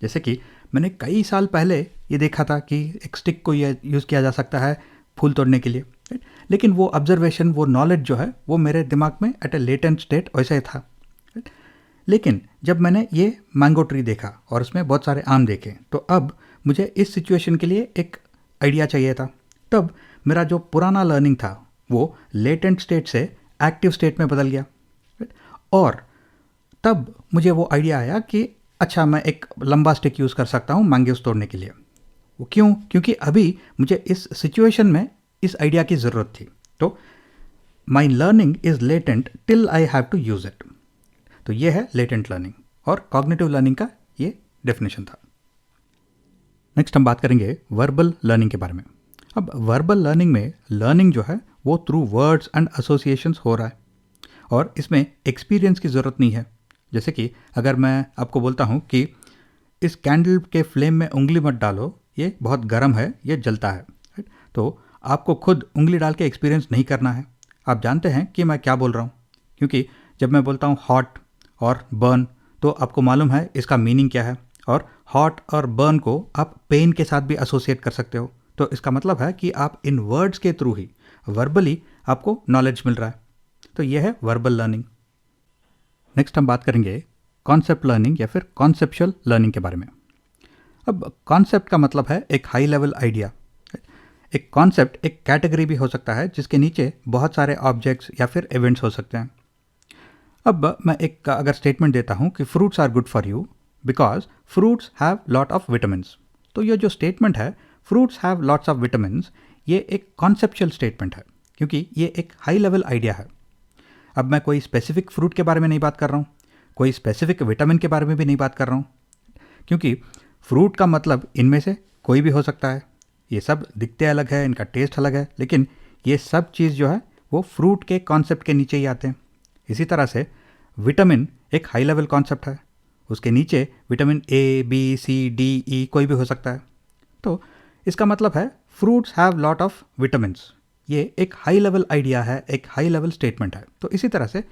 जैसे कि मैंने कई साल पहले ये देखा था कि एक स्टिक को ये यूज़ किया जा सकता है फूल तोड़ने के लिए, right? लेकिन वो ऑब्जर्वेशन, वो नॉलेज जो है वो मेरे दिमाग में एट ए लेटेंट स्टेट वैसे ही था, right? लेकिन जब मैंने ये मैंगो ट्री देखा और उसमें बहुत सारे आम देखे, तो अब मुझे इस सिचुएशन के लिए एक आइडिया चाहिए था। तब मेरा जो पुराना लर्निंग था वो लेटेंट स्टेट से एक्टिव स्टेट में बदल गया, right? और तब मुझे वो आइडिया आया कि अच्छा मैं एक लंबा स्टिक यूज़ कर सकता हूँ मैंगोज तोड़ने के लिए। वो क्यों? क्योंकि अभी मुझे इस सिचुएशन में इस आइडिया की ज़रूरत थी। तो my learning is latent till I have to use it. तो ये है लेटेंट लर्निंग और कॉग्निटिव लर्निंग का ये डेफिनेशन था। नेक्स्ट हम बात करेंगे वर्बल लर्निंग के बारे में। अब वर्बल लर्निंग में लर्निंग जो है वो थ्रू वर्ड्स एंड एसोसिएशंस हो रहा है और इसमें एक्सपीरियंस की ज़रूरत नहीं है। जैसे कि अगर मैं आपको बोलता हूँ कि इस कैंडल के फ्लेम में उंगली मत डालो, ये बहुत गर्म है, ये जलता है, राइट? तो आपको खुद उंगली डाल के एक्सपीरियंस नहीं करना है। आप जानते हैं कि मैं क्या बोल रहा हूँ, क्योंकि जब मैं बोलता हूँ हॉट और बर्न तो आपको मालूम है इसका मीनिंग क्या है, और हॉट और बर्न को आप पेन के साथ भी एसोसिएट कर सकते हो। तो इसका मतलब है कि आप इन वर्ड्स के थ्रू ही वर्बली आपको नॉलेज मिल रहा है। तो यह है वर्बल लर्निंग। नेक्स्ट हम बात करेंगे कॉन्सेप्ट लर्निंग या फिर कॉन्सेप्चुअल लर्निंग के बारे में। अब कॉन्सेप्ट का मतलब है एक हाई लेवल आइडिया। एक कॉन्सेप्ट एक कैटेगरी भी हो सकता है जिसके नीचे बहुत सारे ऑब्जेक्ट्स या फिर इवेंट्स हो सकते हैं। अब मैं एक अगर स्टेटमेंट देता हूँ कि fruits are good for you because fruits have lot of vitamins, तो ये जो स्टेटमेंट है fruits have lots of vitamins, ये एक कॉन्सेप्चुअल स्टेटमेंट है क्योंकि ये एक हाई लेवल आइडिया है। अब मैं कोई स्पेसिफिक फ्रूट के बारे में नहीं बात कर रहा हूँ, कोई स्पेसिफिक विटामिन के बारे में भी नहीं बात कर रहा हूँ, क्योंकि फ्रूट का मतलब इनमें से कोई भी हो सकता है। ये सब दिखते अलग है, इनका टेस्ट अलग है, लेकिन ये सब चीज़ जो है वो फ्रूट के कॉन्सेप्ट के नीचे ही आते हैं। इसी तरह से विटामिन एक हाई लेवल कॉन्सेप्ट है, उसके नीचे vitamin A B C D E कोई भी हो सकता है। तो इसका मतलब है fruits have lot of vitamins, ये एक हाई लेवल आइडिया है, एक हाई लेवल स्टेटमेंट है। तो इसी तरह से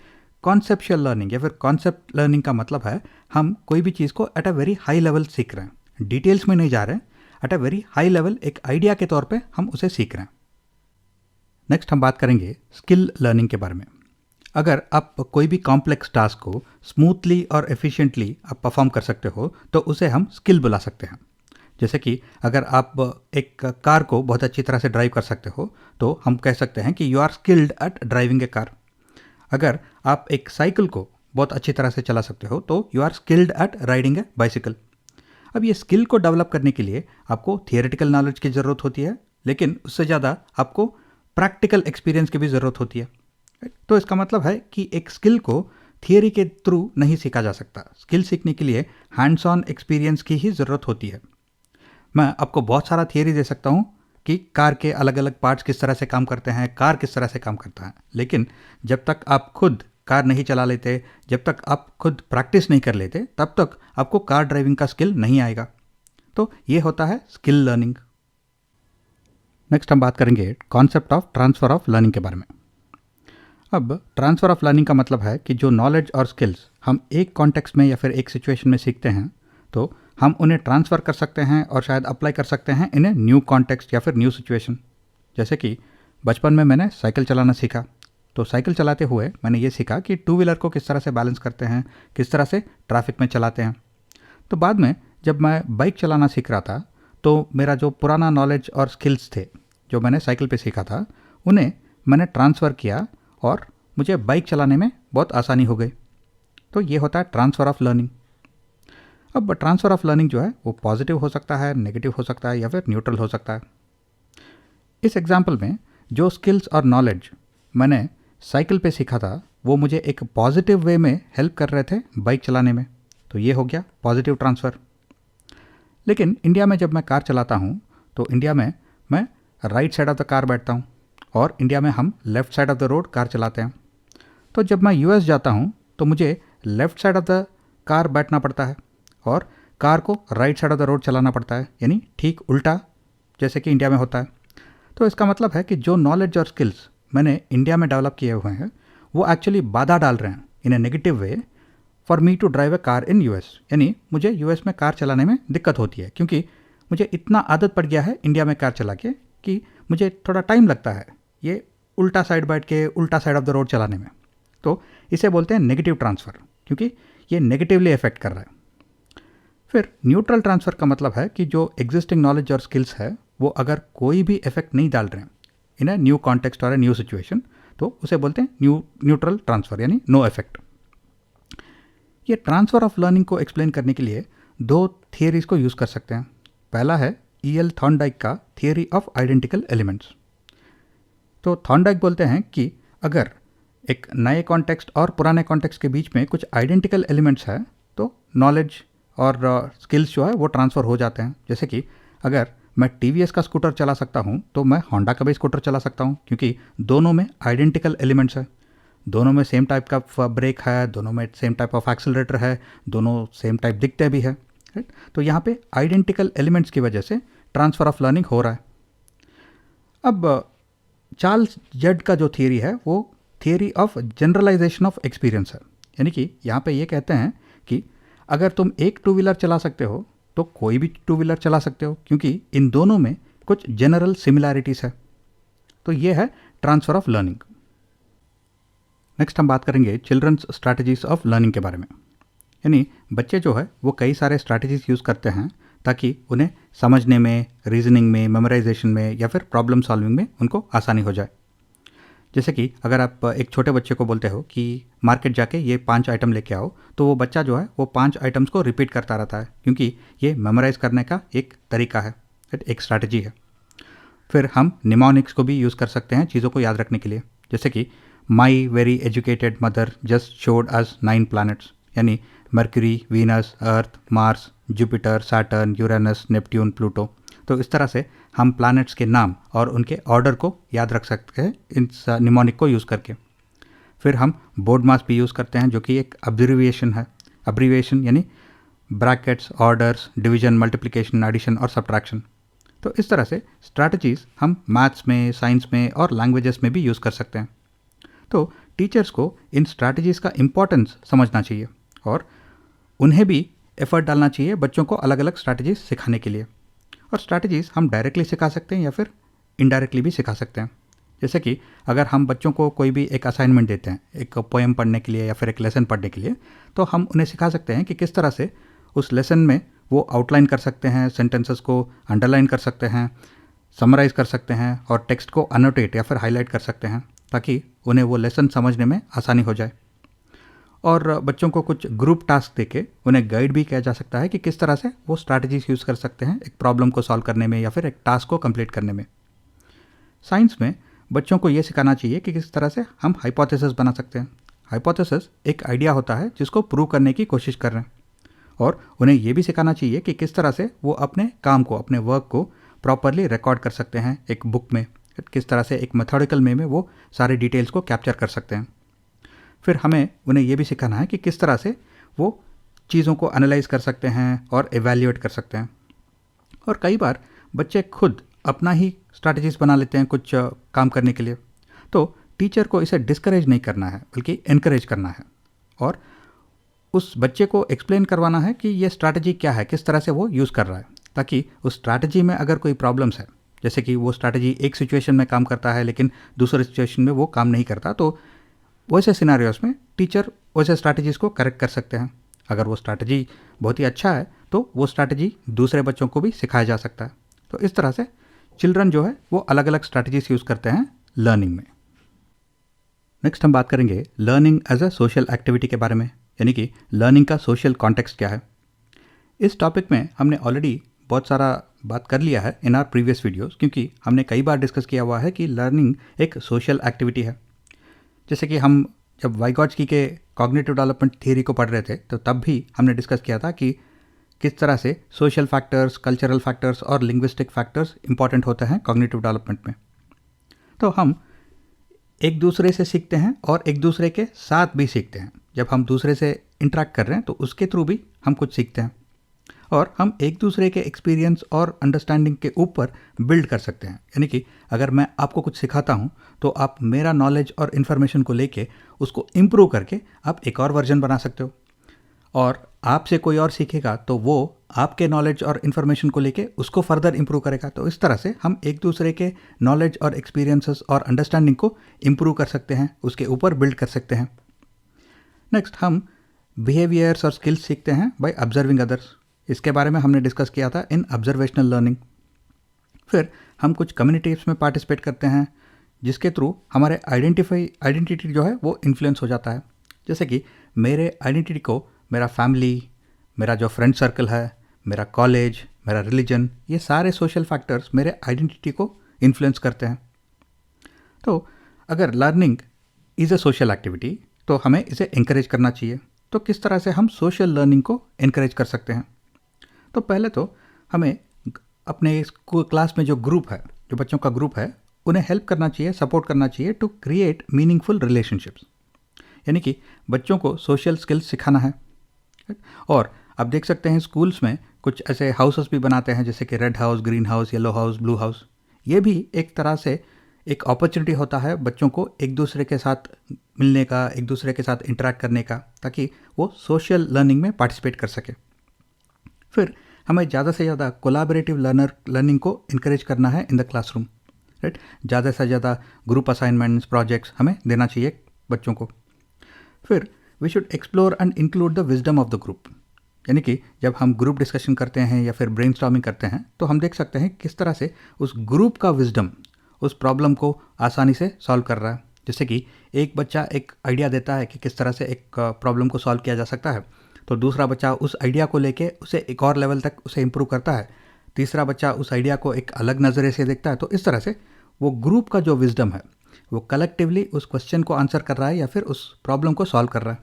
कॉन्सेप्चुअल लर्निंग या फिर कॉन्सेप्ट लर्निंग का मतलब है हम कोई भी चीज़ को at a very high level सीख रहे हैं, डिटेल्स में नहीं जा रहे हैं, at a very high level एक आइडिया के तौर पे हम उसे सीख रहे हैं। नेक्स्ट हम बात करेंगे स्किल लर्निंग के बारे में। अगर आप कोई भी कॉम्प्लेक्स टास्क को स्मूथली और एफिशिएंटली आप परफॉर्म कर सकते हो तो उसे हम स्किल बुला सकते हैं। जैसे कि अगर आप एक कार को बहुत अच्छी तरह से ड्राइव कर सकते हो तो हम कह सकते हैं कि you are skilled at driving a car. अगर आप एक साइकिल को बहुत अच्छी तरह से चला सकते हो तो you are skilled at riding a bicycle. अब ये स्किल को डेवलप करने के लिए आपको थियोरेटिकल नॉलेज की ज़रूरत होती है, लेकिन उससे ज़्यादा आपको प्रैक्टिकल एक्सपीरियंस की भी ज़रूरत होती है। तो इसका मतलब है कि एक स्किल को थियोरी के थ्रू नहीं सीखा जा सकता। स्किल सीखने के लिए हैंड्स ऑन एक्सपीरियंस की ही ज़रूरत होती है। मैं आपको बहुत सारा थियोरी दे सकता हूँ कि कार के अलग अलग पार्ट्स किस तरह से काम करते हैं, कार किस तरह से काम करता है, लेकिन जब तक आप खुद कार नहीं चला लेते, जब तक आप खुद प्रैक्टिस नहीं कर लेते, तब तक आपको कार ड्राइविंग का स्किल नहीं आएगा। तो ये होता है स्किल लर्निंग। नेक्स्ट हम बात करेंगे concept of transfer of learning के बारे में। अब ट्रांसफ़र ऑफ लर्निंग का मतलब है कि जो नॉलेज और स्किल्स हम एक कॉन्टेक्स्ट में या फिर एक सिचुएशन में सीखते हैं तो हम उन्हें ट्रांसफ़र कर सकते हैं और शायद अप्लाई कर सकते हैं इन ए न्यू कॉन्टेक्स्ट या फिर न्यू सिचुएशन। जैसे कि बचपन में मैंने साइकिल चलाना सीखा, तो साइकिल चलाते हुए मैंने ये सीखा कि टू व्हीलर को किस तरह से बैलेंस करते हैं, किस तरह से ट्रैफिक में चलाते हैं। तो बाद में जब मैं बाइक चलाना सीख रहा था तो मेरा जो पुराना नॉलेज और स्किल्स थे जो मैंने साइकिल पे सीखा था उन्हें मैंने ट्रांसफ़र किया और मुझे बाइक चलाने में बहुत आसानी हो गई। तो ये होता है ट्रांसफ़र ऑफ लर्निंग। अब ट्रांसफ़र ऑफ लर्निंग जो है वो पॉजिटिव हो सकता है, नेगेटिव हो सकता है या फिर न्यूट्रल हो सकता है। इस एग्जाम्पल में जो स्किल्स और नॉलेज मैंने साइकिल पे सीखा था वो मुझे एक पॉजिटिव वे में हेल्प कर रहे थे बाइक चलाने में, तो ये हो गया पॉजिटिव ट्रांसफ़र। लेकिन इंडिया में जब मैं कार चलाता हूँ तो इंडिया में मैं right side of the car बैठता हूँ और इंडिया में हम left side of the road car चलाते हैं। तो जब मैं यूएस जाता हूँ तो मुझे left side of the car बैठना पड़ता है और कार को right side of the road चलाना पड़ता है, यानी ठीक उल्टा जैसे कि इंडिया में होता है। तो इसका मतलब है कि जो नॉलेज और स्किल्स मैंने इंडिया में डेवलप किए हुए हैं वो एक्चुअली बाधा डाल रहे हैं in a negative way for me to drive a car in US. यानी मुझे यूएस में कार चलाने में दिक्कत होती है क्योंकि मुझे इतना आदत पड़ गया है इंडिया में कार चला के कि मुझे थोड़ा टाइम लगता है ये उल्टा साइड बैठ के उल्टा साइड ऑफ द रोड चलाने में। तो इसे बोलते हैं नेगेटिव ट्रांसफ़र, क्योंकि ये नेगेटिवली इफेक्ट कर रहा है। फिर न्यूट्रल ट्रांसफ़र का मतलब है कि जो एग्जिस्टिंग नॉलेज और स्किल्स है वो अगर कोई भी इफेक्ट नहीं डाल रहे हैं इन अ न्यू कॉन्टेक्स्ट और अ न्यू सिचुएशन, तो उसे बोलते हैं न्यूट्रल ट्रांसफ़र, यानी नो इफेक्ट। ये ट्रांसफ़र ऑफ लर्निंग को एक्सप्लेन करने के लिए दो थियरीज को यूज़ कर सकते हैं। पहला है E.L. थॉर्नडाइक का थियरी ऑफ आइडेंटिकल एलिमेंट्स। तो थॉर्नडाइक बोलते हैं कि अगर एक नए कॉन्टेक्स्ट और पुराने कॉन्टेक्स्ट के बीच में कुछ आइडेंटिकल एलिमेंट्स है तो नॉलेज और स्किल्स जो है वो ट्रांसफ़र हो जाते हैं। जैसे कि अगर मैं TVS का स्कूटर चला सकता हूँ तो मैं होंडा का भी स्कूटर चला सकता हूँ, क्योंकि दोनों में आइडेंटिकल एलिमेंट्स है, दोनों में सेम टाइप का ब्रेक है, दोनों में सेम टाइप ऑफ एक्सेलरेटर है, दोनों सेम टाइप दिखते भी है, राइट। तो यहाँ पे आइडेंटिकल एलिमेंट्स की वजह से ट्रांसफ़र ऑफ लर्निंग हो रहा है। अब चार्ल्स जड का जो थियरी है वो theory of generalisation of experience है। यानी कि यहाँ पे ये कहते हैं कि अगर तुम एक टू व्हीलर चला सकते हो तो कोई भी टू व्हीलर चला सकते हो, क्योंकि इन दोनों में कुछ जनरल सिमिलैरिटीज़ है। तो ये है ट्रांसफ़र ऑफ लर्निंग। नेक्स्ट हम बात करेंगे चिल्ड्रंस स्ट्रैटेजीज ऑफ लर्निंग के बारे में। यानी बच्चे जो है वो कई सारे स्ट्रैटेजीज यूज़ करते हैं ताकि उन्हें समझने में, रीजनिंग में, मेमोराइजेशन में या फिर प्रॉब्लम सॉल्विंग में उनको आसानी हो जाए। जैसे कि अगर आप एक छोटे बच्चे को बोलते हो कि मार्केट जाके ये 5 आइटम लेके आओ, तो वो बच्चा जो है वो 5 आइटम्स को रिपीट करता रहता है, क्योंकि ये मेमोराइज करने का एक तरीका है, एक स्ट्रैटेजी है। फिर हम निमोनिक्स को भी यूज़ कर सकते हैं चीज़ों को याद रखने के लिए। जैसे कि my very educated mother just showed us 9 planets, यानी Mercury, Venus, Earth, Mars, Jupiter, Saturn, Uranus, Neptune, Pluto. तो इस तरह से हम प्लैनेट्स के नाम और उनके ऑर्डर को याद रख सकते हैं इस निमोनिक को यूज़ करके। फिर हम बोर्ड मास भी यूज़ करते हैं जो कि एक अब्रिविएशन है। अब्रिविएशन यानी brackets, orders, division, multiplication, addition और सब्ट्रैक्शन। तो इस तरह से स्ट्रैटेजीज़ हम मैथ्स में, साइंस में और लैंग्वेजेस में भी यूज़ कर सकते हैं। तो टीचर्स को इन स्ट्रैटेजीज़ का इम्पोर्टेंस समझना चाहिए और उन्हें भी एफर्ट डालना चाहिए बच्चों को अलग अलग स्ट्रैटेजीज़ सिखाने के लिए। और स्ट्रैटेजीज़ हम डायरेक्टली सिखा सकते हैं या फिर इनडायरेक्टली भी सिखा सकते हैं। जैसे कि अगर हम बच्चों को कोई भी एक असाइनमेंट देते हैं, एक पोएम पढ़ने के लिए या फिर एक लेसन पढ़ने के लिए, तो हम उन्हें सिखा सकते हैं कि किस तरह से उस लेसन में वो आउटलाइन कर सकते हैं, सेंटेंसेस को अंडरलाइन कर सकते हैं, समराइज़ कर सकते हैं और टेक्स्ट को अनोटेट या फिर हाईलाइट कर सकते हैं, ताकि उन्हें वो लेसन समझने में आसानी हो जाए। और बच्चों को कुछ ग्रुप टास्क देके उन्हें गाइड भी किया जा सकता है कि किस तरह से वो स्ट्रैटेजीज यूज़ कर सकते हैं एक प्रॉब्लम को सॉल्व करने में या फिर एक टास्क को कंप्लीट करने में। साइंस में बच्चों को ये सिखाना चाहिए कि किस तरह से हम हाइपोथेसिस बना सकते हैं। हाइपोथेसिस एक आइडिया होता है जिसको प्रूव करने की कोशिश कर रहे हैं, और उन्हें ये भी सिखाना चाहिए कि किस तरह से वो अपने काम को, अपने वर्क को प्रॉपरली रिकॉर्ड कर सकते हैं एक बुक में, किस तरह से एक मेथोडिकल वे में वो सारे डिटेल्स को कैप्चर कर सकते हैं। फिर हमें उन्हें ये भी सिखाना है कि किस तरह से वो चीज़ों को एनालाइज कर सकते हैं और एवेल्यूएट कर सकते हैं। और कई बार बच्चे खुद अपना ही स्ट्रैटेजीज बना लेते हैं कुछ काम करने के लिए, तो टीचर को इसे डिस्करेज नहीं करना है बल्कि इनकरेज करना है और उस बच्चे को एक्सप्लेन करवाना है कि ये स्ट्रैटेजी क्या है, किस तरह से वो यूज़ कर रहा है, ताकि उस स्ट्रैटेजी में अगर कोई प्रॉब्लम्स है, जैसे कि वो स्ट्रैटेजी एक सिचुएशन में काम करता है लेकिन दूसरे सिचुएशन में वो काम नहीं करता, तो वैसे सिनेरियोस में टीचर वैसे स्ट्रैटेजीज़ को करेक्ट कर सकते हैं। अगर वो स्ट्रैटेजी बहुत ही अच्छा है तो वो स्ट्रैटेजी दूसरे बच्चों को भी सिखाया जा सकता है। तो इस तरह से चिल्ड्रन जो है वो अलग अलग स्ट्रैटेजीज़ यूज़ करते हैं लर्निंग में। नेक्स्ट हम बात करेंगे learning as a social activity के बारे में, यानी कि लर्निंग का सोशल कॉन्टेक्स्ट क्या है। इस टॉपिक में हमने ऑलरेडी बहुत सारा बात कर लिया है इन आर प्रीवियस वीडियोस, क्योंकि हमने कई बार डिस्कस किया हुआ है कि लर्निंग एक सोशल एक्टिविटी है। जैसे कि हम जब वाइगॉट्स्की के कॉग्निटिव डेवलपमेंट थियरी को पढ़ रहे थे तो तब भी हमने डिस्कस किया था कि किस तरह से सोशल फैक्टर्स, कल्चरल फैक्टर्स और लिंग्विस्टिक फैक्टर्स इंपॉर्टेंट होते हैं कॉग्निटिव डेवलपमेंट में। तो हम एक दूसरे से सीखते हैं और एक दूसरे के साथ भी सीखते हैं। जब हम दूसरे से इंटरेक्ट कर रहे हैं तो उसके थ्रू भी हम कुछ सीखते हैं और हम एक दूसरे के एक्सपीरियंस और अंडरस्टैंडिंग के ऊपर बिल्ड कर सकते हैं। यानी कि अगर मैं आपको कुछ सिखाता हूँ तो आप मेरा नॉलेज और इन्फॉर्मेशन को लेके उसको इम्प्रूव करके आप एक और वर्जन बना सकते हो, और आपसे कोई और सीखेगा तो वो आपके नॉलेज और इन्फॉर्मेशन को लेके उसको फर्दर इम्प्रूव करेगा। तो इस तरह से हम एक दूसरे के नॉलेज और एक्सपीरियंसेस और अंडरस्टैंडिंग को इम्प्रूव कर सकते हैं, उसके ऊपर बिल्ड कर सकते हैं। नेक्स्ट, हम बिहेवियर्स और स्किल्स सीखते हैं बाय ऑब्जर्विंग अदर्स। इसके बारे में हमने डिस्कस किया था इन ऑब्जर्वेशनल लर्निंग। फिर हम कुछ कम्युनिटीज़ में पार्टिसिपेट करते हैं जिसके थ्रू हमारे आइडेंटिटी जो है वो इन्फ्लुएंस हो जाता है। जैसे कि मेरे आइडेंटिटी को मेरा फैमिली, मेरा जो फ्रेंड सर्कल है, मेरा कॉलेज, मेरा रिलीजन, ये सारे सोशल फैक्टर्स मेरे आइडेंटिटी को इन्फ्लुएंस करते हैं। तो अगर learning is a social activity तो हमें इसे इंकरेज करना चाहिए। तो किस तरह से हम सोशल लर्निंग को इंकरेज कर सकते हैं? तो पहले तो हमें अपने क्लास में जो ग्रुप है, जो बच्चों का ग्रुप है, उन्हें हेल्प करना चाहिए, सपोर्ट करना चाहिए टू क्रिएट मीनिंगफुल रिलेशनशिप्स। यानी कि बच्चों को सोशल स्किल्स सिखाना है। और आप देख सकते हैं स्कूल्स में कुछ ऐसे हाउसेस भी बनाते हैं जैसे कि red house, green house, yellow house, blue house. ये भी एक तरह से एक अपॉर्चुनिटी होता है बच्चों को एक दूसरे के साथ मिलने का, एक दूसरे के साथ इंटरेक्ट करने का, ताकि वो सोशल लर्निंग में पार्टिसिपेट कर सके। फिर हमें ज़्यादा से ज़्यादा कोलैबोरेटिव लर्निंग को इनकरेज करना है इन द क्लासरूम, राइट। ज़्यादा से ज़्यादा ग्रुप असाइनमेंट्स, प्रोजेक्ट्स हमें देना चाहिए बच्चों को। फिर we should explore and include the wisdom of the group. यानी कि जब हम ग्रुप डिस्कशन करते हैं या फिर ब्रेनस्टॉर्मिंग करते हैं तो हम देख सकते हैं किस तरह से उस ग्रुप का विजडम उस प्रॉब्लम को आसानी से सॉल्व कर रहा है। जैसे कि एक बच्चा एक आइडिया देता है कि किस तरह से एक प्रॉब्लम को सॉल्व किया जा सकता है, तो दूसरा बच्चा उस आइडिया को लेके उसे एक और लेवल तक उसे इम्प्रूव करता है, तीसरा बच्चा उस आइडिया को एक अलग नज़रिए से देखता है। तो इस तरह से वो ग्रुप का जो विजडम है वो कलेक्टिवली उस क्वेश्चन को आंसर कर रहा है या फिर उस प्रॉब्लम को सॉल्व कर रहा है।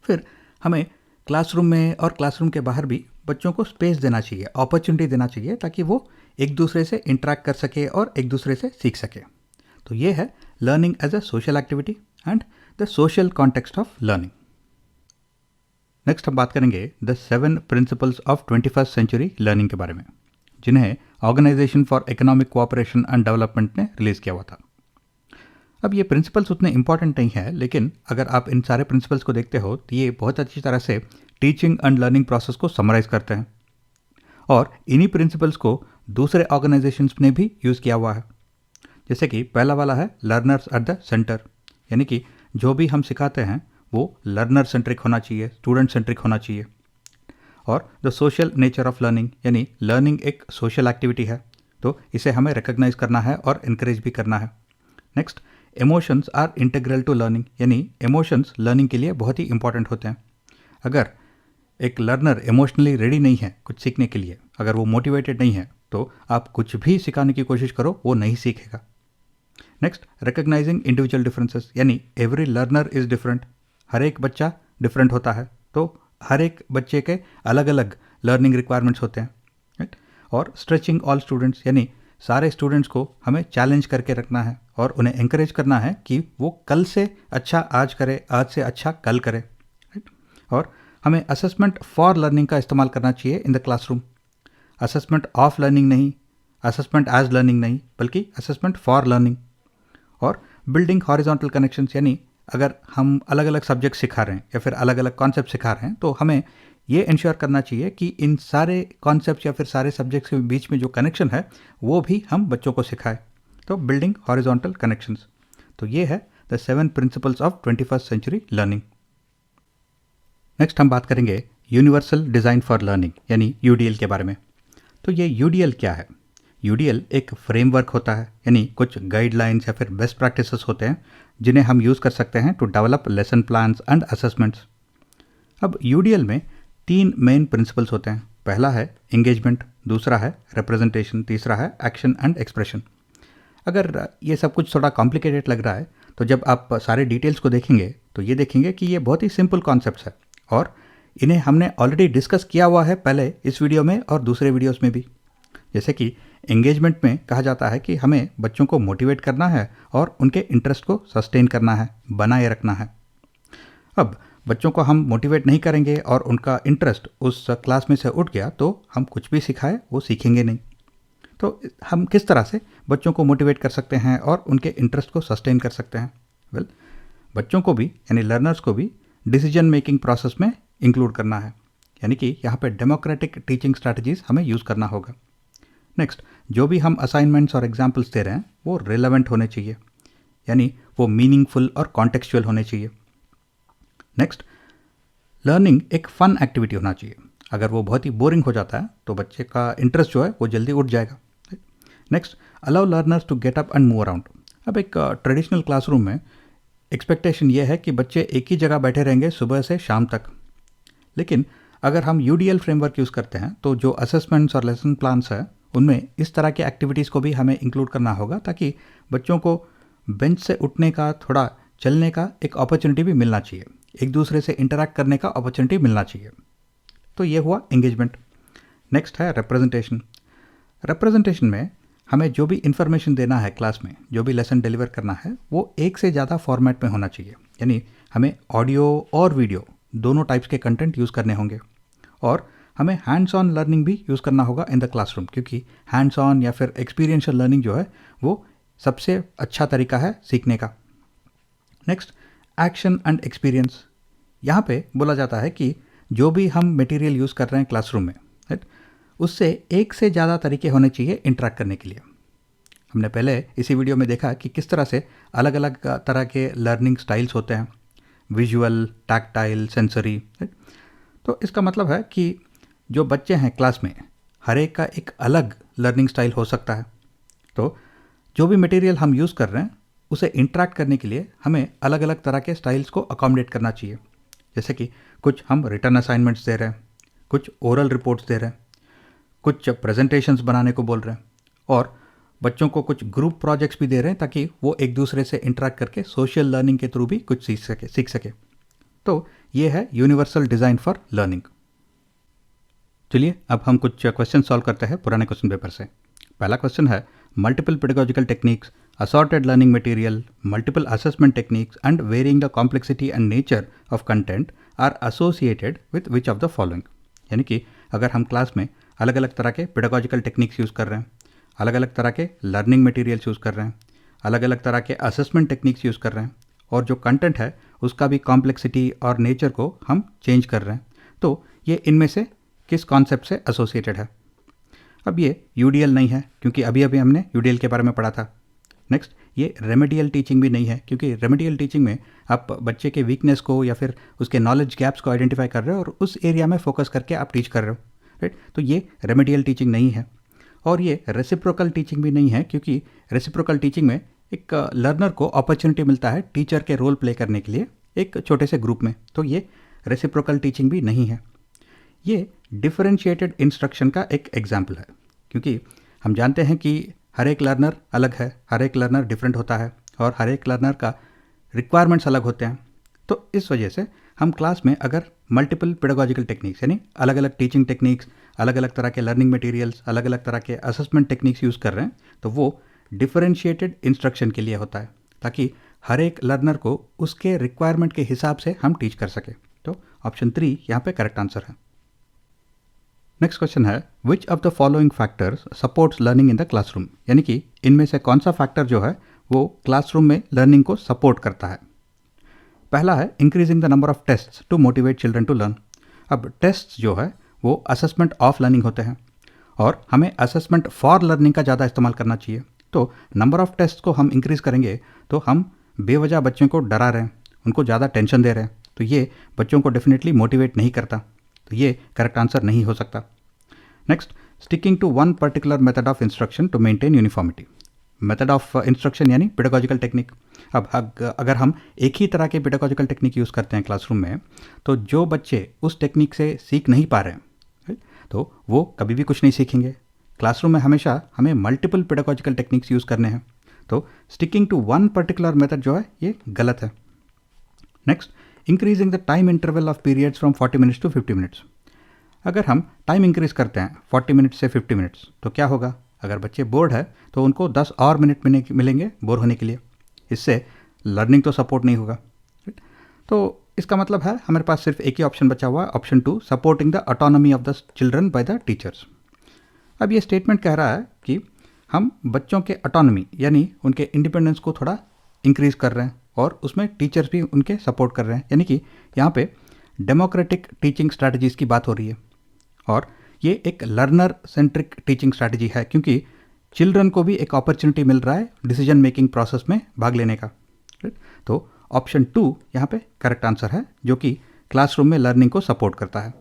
फिर हमें क्लासरूम में और क्लासरूम के बाहर भी बच्चों को स्पेस देना चाहिए, अपॉर्चुनिटी देना चाहिए, ताकि वो एक दूसरे से इंटरेक्ट कर सके और एक दूसरे से सीख सके। तो ये है learning as a social activity and the social context of learning. Next हम बात करेंगे the 7 principles of 21st century learning के बारे में, जिन्हें organisation for economic cooperation and development ने रिलीज़ किया हुआ था। अब ये प्रिंसिपल्स उतने इंपॉर्टेंट नहीं है, लेकिन अगर आप इन सारे प्रिंसिपल्स को देखते हो तो ये बहुत अच्छी तरह से टीचिंग एंड लर्निंग प्रोसेस को समराइज करते हैं, और इन्हीं प्रिंसिपल्स को दूसरे ऑर्गेनाइजेशंस ने भी यूज़ किया हुआ है। जैसे कि पहला वाला है लर्नर्स एट द सेंटर, यानी कि जो भी हम सिखाते हैं वो लर्नर सेंट्रिक होना चाहिए, स्टूडेंट सेंट्रिक होना चाहिए। और the social nature of learning, यानी लर्निंग एक सोशल एक्टिविटी है, तो इसे हमें रिकग्नाइज करना है और इनकरेज भी करना है। Next, emotions are integral to learning, यानी इमोशंस लर्निंग के लिए बहुत ही इंपॉर्टेंट होते हैं। अगर एक लर्नर इमोशनली रेडी नहीं है कुछ सीखने के लिए, अगर वो मोटिवेटेड नहीं है, तो आप कुछ भी सिखाने की कोशिश करो वो नहीं सीखेगा। नेक्स्ट, रिकग्नाइजिंग इंडिविजुअल डिफरेंसेस, यानी एवरी लर्नर इज़ डिफरेंट। हर एक बच्चा डिफरेंट होता है, तो हर एक बच्चे के अलग अलग लर्निंग रिक्वायरमेंट्स होते हैं, राइट। और स्ट्रेचिंग ऑल स्टूडेंट्स, यानी सारे स्टूडेंट्स को हमें चैलेंज करके रखना है और उन्हें एंकरेज करना है कि वो कल से अच्छा आज करे, आज से अच्छा कल करे, राइट। और हमें असेसमेंट फॉर लर्निंग का इस्तेमाल करना चाहिए in the classroom. Assessment of learning नहीं, असेसमेंट एज लर्निंग नहीं, बल्कि असेसमेंट फॉर लर्निंग। और बिल्डिंग हॉरिजॉन्टल कनेक्शंस, यानी अगर हम अलग अलग सब्जेक्ट सिखा रहे हैं या फिर अलग अलग कॉन्सेप्ट सिखा रहे हैं तो हमें ये इंश्योर करना चाहिए कि इन सारे कॉन्सेप्ट या फिर सारे सब्जेक्ट्स के बीच में जो कनेक्शन है वो भी हम बच्चों को सिखाएं। तो बिल्डिंग हॉरिजॉन्टल कनेक्शंस, तो ये है the 7 principles of 21st century learning. Next हम बात करेंगे यूनिवर्सल डिज़ाइन फॉर लर्निंग, यानी यूडीएल के बारे में। तो ये यूडीएल क्या है? यूडीएल एक फ्रेमवर्क होता है, यानी कुछ गाइडलाइंस या फिर बेस्ट प्रैक्टिसेस होते हैं जिन्हें हम यूज़ कर सकते हैं to develop lesson plans and assessments. अब यूडीएल में 3 मेन प्रिंसिपल्स होते हैं। पहला है एंगेजमेंट, दूसरा है रिप्रेजेंटेशन, तीसरा है एक्शन एंड एक्सप्रेशन। अगर ये सब कुछ थोड़ा कॉम्प्लिकेटेड लग रहा है तो जब आप सारे डिटेल्स को देखेंगे तो ये देखेंगे कि ये बहुत ही सिंपल कॉन्सेप्ट्स है और इन्हें हमने ऑलरेडी डिस्कस किया हुआ है पहले इस वीडियो में और दूसरे वीडियोस में भी। जैसे कि एंगेजमेंट में कहा जाता है कि हमें बच्चों को मोटिवेट करना है और उनके इंटरेस्ट को सस्टेन करना है, बनाए रखना है। अब बच्चों को हम मोटिवेट नहीं करेंगे और उनका इंटरेस्ट उस क्लास में से उठ गया तो हम कुछ भी सिखाए वो सीखेंगे नहीं। तो हम किस तरह से बच्चों को मोटिवेट कर सकते हैं और उनके इंटरेस्ट को सस्टेन कर सकते हैं? वेल, बच्चों को भी यानी लर्नर्स को भी डिसीजन मेकिंग प्रोसेस में इंक्लूड करना है, यानी कि यहाँ पे डेमोक्रेटिक टीचिंग स्ट्रैटेजीज हमें यूज़ करना होगा। नेक्स्ट, जो भी हम असाइनमेंट्स और एग्जाम्पल्स दे रहे हैं वो रिलेवेंट होने चाहिए, यानी वो मीनिंगफुल और कॉन्टेक्चुअल होने चाहिए। नेक्स्ट, लर्निंग एक फ़न एक्टिविटी होना चाहिए। अगर वो बहुत ही बोरिंग हो जाता है तो बच्चे का इंटरेस्ट जो है वो जल्दी उठ जाएगा। Next, allow learners to get up and move around. अब एक ट्रेडिशनल क्लासरूम में एक्सपेक्टेशन ये है कि बच्चे एक ही जगह बैठे रहेंगे सुबह से शाम तक, लेकिन अगर हम UDL फ्रेमवर्क यूज़ करते हैं तो जो असेसमेंट्स और लेसन प्लान्स है उनमें इस तरह के एक्टिविटीज़ को भी हमें इंक्लूड करना होगा ताकि बच्चों को बेंच से उठने का, थोड़ा चलने का एक अपॉर्चुनिटी भी मिलना चाहिए, एक दूसरे से इंटरैक्ट करने का अपॉर्चुनिटी मिलना चाहिए। तो ये हुआ एंगेजमेंट। नेक्स्ट है रिप्रेजेंटेशन। रिप्रेजेंटेशन में हमें जो भी इंफॉर्मेशन देना है क्लास में, जो भी लेसन डिलीवर करना है वो एक से ज़्यादा फॉर्मेट में होना चाहिए, यानी हमें ऑडियो और वीडियो दोनों टाइप्स के कंटेंट यूज़ करने होंगे और हमें हैंड्स ऑन लर्निंग भी यूज़ करना होगा इन द क्लासरूम, क्योंकि हैंड्स ऑन या फिर एक्सपीरियंशियल लर्निंग जो है वो सबसे अच्छा तरीका है सीखने का। Next, action and experience. यहाँ पे बोला जाता है कि जो भी हम मटेरियल यूज़ कर रहे हैं क्लासरूम में, राइट, उससे एक से ज़्यादा तरीके होने चाहिए इंटरैक्ट करने के लिए। हमने पहले इसी वीडियो में देखा कि किस तरह से अलग अलग तरह के लर्निंग स्टाइल्स होते हैं, विजुअल, टैक्टाइल, सेंसरी, राइट। तो इसका मतलब है कि जो बच्चे हैं क्लास में हर एक का एक अलग लर्निंग स्टाइल हो सकता है। तो जो भी मटेरियल हम यूज़ कर रहे हैं उसे इंटरैक्ट करने के लिए हमें अलग अलग तरह के स्टाइल्स को अकोमोडेट करना चाहिए। जैसे कि कुछ हम रिटर्न असाइनमेंट्स दे रहे हैं, कुछ ओरल रिपोर्ट्स दे रहे हैं, कुछ प्रेजेंटेशंस बनाने को बोल रहे हैं और बच्चों को कुछ ग्रुप प्रोजेक्ट्स भी दे रहे हैं ताकि वो एक दूसरे से इंटरैक्ट करके सोशल लर्निंग के थ्रू भी कुछ सीख सके। तो ये है यूनिवर्सल डिज़ाइन फॉर लर्निंग। चलिए अब हम कुछ क्वेश्चन सॉल्व करते हैं पुराने क्वेश्चन पेपर से। पहला क्वेश्चन है, multiple pedagogical techniques, assorted learning material, multiple assessment techniques and varying the complexity and nature of content are associated with which of the following। यानी कि अगर हम क्लास में अलग अलग तरह के पेडागोजिकल टेक्निक्स यूज़ कर रहे हैं, अलग अलग तरह के लर्निंग मटेरियल्स यूज़ कर रहे हैं, अलग अलग तरह के असेसमेंट टेक्निक्स यूज़ कर रहे हैं और जो कंटेंट है उसका भी कॉम्प्लेक्सिटी और नेचर को हम चेंज कर रहे हैं, तो ये इनमें से किस कॉन्सेप्ट से एसोसिएटेड है? अब ये UDL नहीं है क्योंकि अभी अभी हमने UDL के बारे में पढ़ा था। नेक्स्ट, ये रेमेडियल टीचिंग भी नहीं है क्योंकि रेमेडियल टीचिंग में आप बच्चे के वीकनेस को या फिर उसके नॉलेज गैप्स को आइडेंटिफाई कर रहे हो और उस एरिया में फोकस करके आप टीच कर रहे हो, राइट। तो ये रेमेडियल टीचिंग नहीं है। और ये रेसिप्रोकल टीचिंग भी नहीं है क्योंकि रेसिप्रोकल टीचिंग में एक लर्नर को अपॉर्चुनिटी मिलता है टीचर के रोल प्ले करने के लिए एक छोटे से ग्रुप में, तो ये रेसिप्रोकल टीचिंग भी नहीं है। ये डिफरेंशिएटेड इंस्ट्रक्शन का एक एग्जाम्पल है क्योंकि हम जानते हैं कि हर एक लर्नर अलग है, हर एक लर्नर डिफरेंट होता है और हर एक लर्नर का रिक्वायरमेंट्स अलग होते हैं। तो इस वजह से हम क्लास में अगर मल्टीपल पेडागोजिकल टेक्निक्स यानी अलग अलग टीचिंग टेक्निक्स, अलग अलग तरह के लर्निंग मटेरियल्स, अलग अलग तरह के असेसमेंट टेक्निक्स यूज़ कर रहे हैं तो वो डिफरेंशिएटेड इंस्ट्रक्शन के लिए होता है ताकि हर एक लर्नर को उसके रिक्वायरमेंट के हिसाब से हम टीच कर सकें। तो ऑप्शन 3 यहाँ पे करेक्ट आंसर है। नेक्स्ट क्वेश्चन है, विच of the following factors supports learning in the classroom? यानी कि इनमें से कौन सा फैक्टर जो है वो क्लासरूम में लर्निंग को सपोर्ट करता है? पहला है increasing the number of tests to motivate children to learn. अब टेस्ट जो है वो असेसमेंट ऑफ लर्निंग होते हैं और हमें असेसमेंट फॉर लर्निंग का ज़्यादा इस्तेमाल करना चाहिए। तो नंबर ऑफ टेस्ट को हम इंक्रीज़ करेंगे तो हम बेवजह बच्चों को डरा रहे हैं, उनको ज़्यादा टेंशन दे रहे हैं, तो ये बच्चों को डेफिनेटली मोटिवेट नहीं करता, तो ये करेक्ट आंसर नहीं हो सकता। Next, sticking to one particular method of instruction to maintain uniformity. Method of instruction यानी पेडागोजिकल टेक्निक। अब अगर हम एक ही तरह के पेडागोजिकल टेक्निक यूज़ करते हैं क्लासरूम में तो जो बच्चे उस टेक्निक से सीख नहीं पा रहे हैं, तो वो कभी भी कुछ नहीं सीखेंगे। क्लासरूम में हमेशा हमें मल्टीपल पेडागोजिकल टेक्निक्स यूज़ करने हैं, तो sticking to one particular method जो है ये गलत है। Next, increasing the time interval of periods from 40 minutes to 50 minutes. अगर हम टाइम इंक्रीज करते हैं 40 मिनट्स से 50 मिनट्स तो क्या होगा? अगर बच्चे बोर्ड है तो उनको 10 और मिनट मिलेंगे बोर होने के लिए। इससे लर्निंग तो सपोर्ट नहीं होगा। तो इसका मतलब है हमारे पास सिर्फ एक ही ऑप्शन बचा हुआ है, option 2, supporting the autonomy of the children by the teachers. अब ये स्टेटमेंट कह रहा है कि हम बच्चों के ऑटोनॉमी यानी उनके इंडिपेंडेंस को थोड़ा इंक्रीज कर रहे हैं और उसमें टीचर्स भी उनके सपोर्ट कर रहे हैं, यानी कि यहाँ पे डेमोक्रेटिक टीचिंग स्ट्रैटेजीज़ की बात हो रही है। और ये एक लर्नर सेंट्रिक टीचिंग स्ट्रैटेजी है क्योंकि चिल्ड्रन को भी एक अपॉर्चुनिटी मिल रहा है डिसीजन मेकिंग प्रोसेस में भाग लेने का। तो ऑप्शन 2 यहाँ पे करेक्ट आंसर है, जो कि क्लासरूम में लर्निंग को सपोर्ट करता है।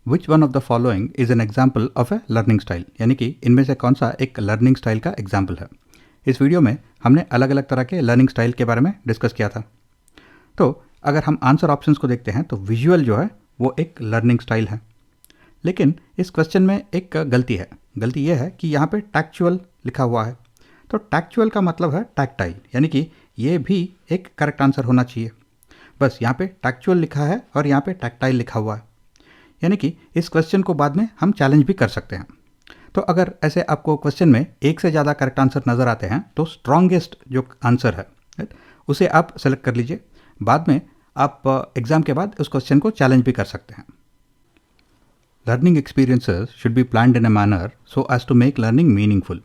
Which one of the following is an example of A learning style, यानी कि इनमें से कौन सा एक लर्निंग स्टाइल का एग्जाम्पल है। इस वीडियो में हमने अलग अलग तरह के लर्निंग स्टाइल के बारे में डिस्कस किया था। तो अगर हम आंसर ऑप्शंस को देखते हैं तो विजुअल जो है वो एक लर्निंग स्टाइल है, लेकिन इस क्वेश्चन में एक गलती है। गलती यह है कि यहाँ पे टैक्चुअल लिखा हुआ है। तो टैक्चुअल का मतलब है टैक्टाइल, यानी कि ये भी एक करेक्ट आंसर होना चाहिए। बस यहाँ पे टैक्चुअल लिखा है और यहाँ पे टैक्टाइल लिखा हुआ है, यानी कि इस क्वेश्चन को बाद में हम चैलेंज भी कर सकते हैं। तो अगर ऐसे आपको क्वेश्चन में एक से ज़्यादा करेक्ट आंसर नज़र आते हैं तो स्ट्रॉन्गेस्ट जो आंसर है उसे आप सेलेक्ट कर लीजिए। बाद में आप एग्ज़ाम के बाद उस क्वेश्चन को चैलेंज भी कर सकते हैं। Learning experiences should be planned in a manner so as to make learning meaningful,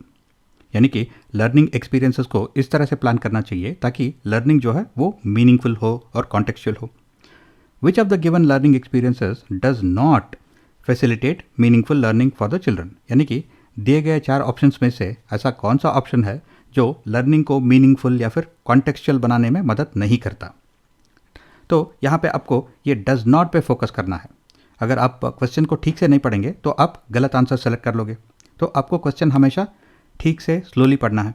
यानी कि लर्निंग एक्सपीरियंसेस को इस तरह से प्लान करना चाहिए ताकि लर्निंग जो है वो मीनिंगफुल हो और कॉन्टेक्चुअल हो। विच of the given learning experiences does not facilitate meaningful learning for the children, यानी कि दिए गए 4 ऑप्शंस में से ऐसा कौन सा ऑप्शन है जो लर्निंग को मीनिंगफुल या फिर कॉन्टेक्चुअल बनाने में मदद नहीं करता। तो यहाँ पे आपको ये डज नॉट पे फोकस करना है। अगर आप क्वेश्चन को ठीक से नहीं पढ़ेंगे तो आप गलत आंसर सेलेक्ट कर लोगे। तो आपको क्वेश्चन हमेशा ठीक से स्लोली पढ़ना है।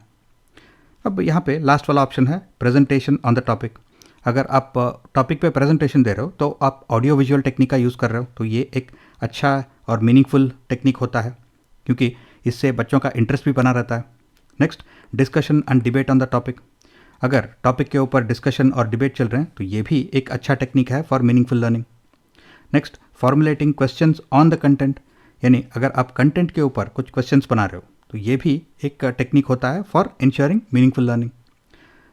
अब यहाँ पे लास्ट वाला ऑप्शन है प्रेजेंटेशन ऑन द टॉपिक। अगर आप टॉपिक पे प्रेजेंटेशन दे रहे हो तो आप ऑडियो विजुअल टेक्निक का यूज़ कर रहे हो, तो ये एक अच्छा और मीनिंगफुल टेक्निक होता है क्योंकि इससे बच्चों का इंटरेस्ट भी बना रहता है। Next, discussion and debate on the topic. अगर टॉपिक के ऊपर डिस्कशन और डिबेट चल रहे हैं तो ये भी एक अच्छा टेक्निक है for meaningful learning. Next, formulating questions on the content, यानी अगर आप कंटेंट के ऊपर कुछ क्वेश्चंस बना रहे हो तो ये भी एक टेक्निक होता है फॉर इंश्योरिंग मीनिंगफुल लर्निंग।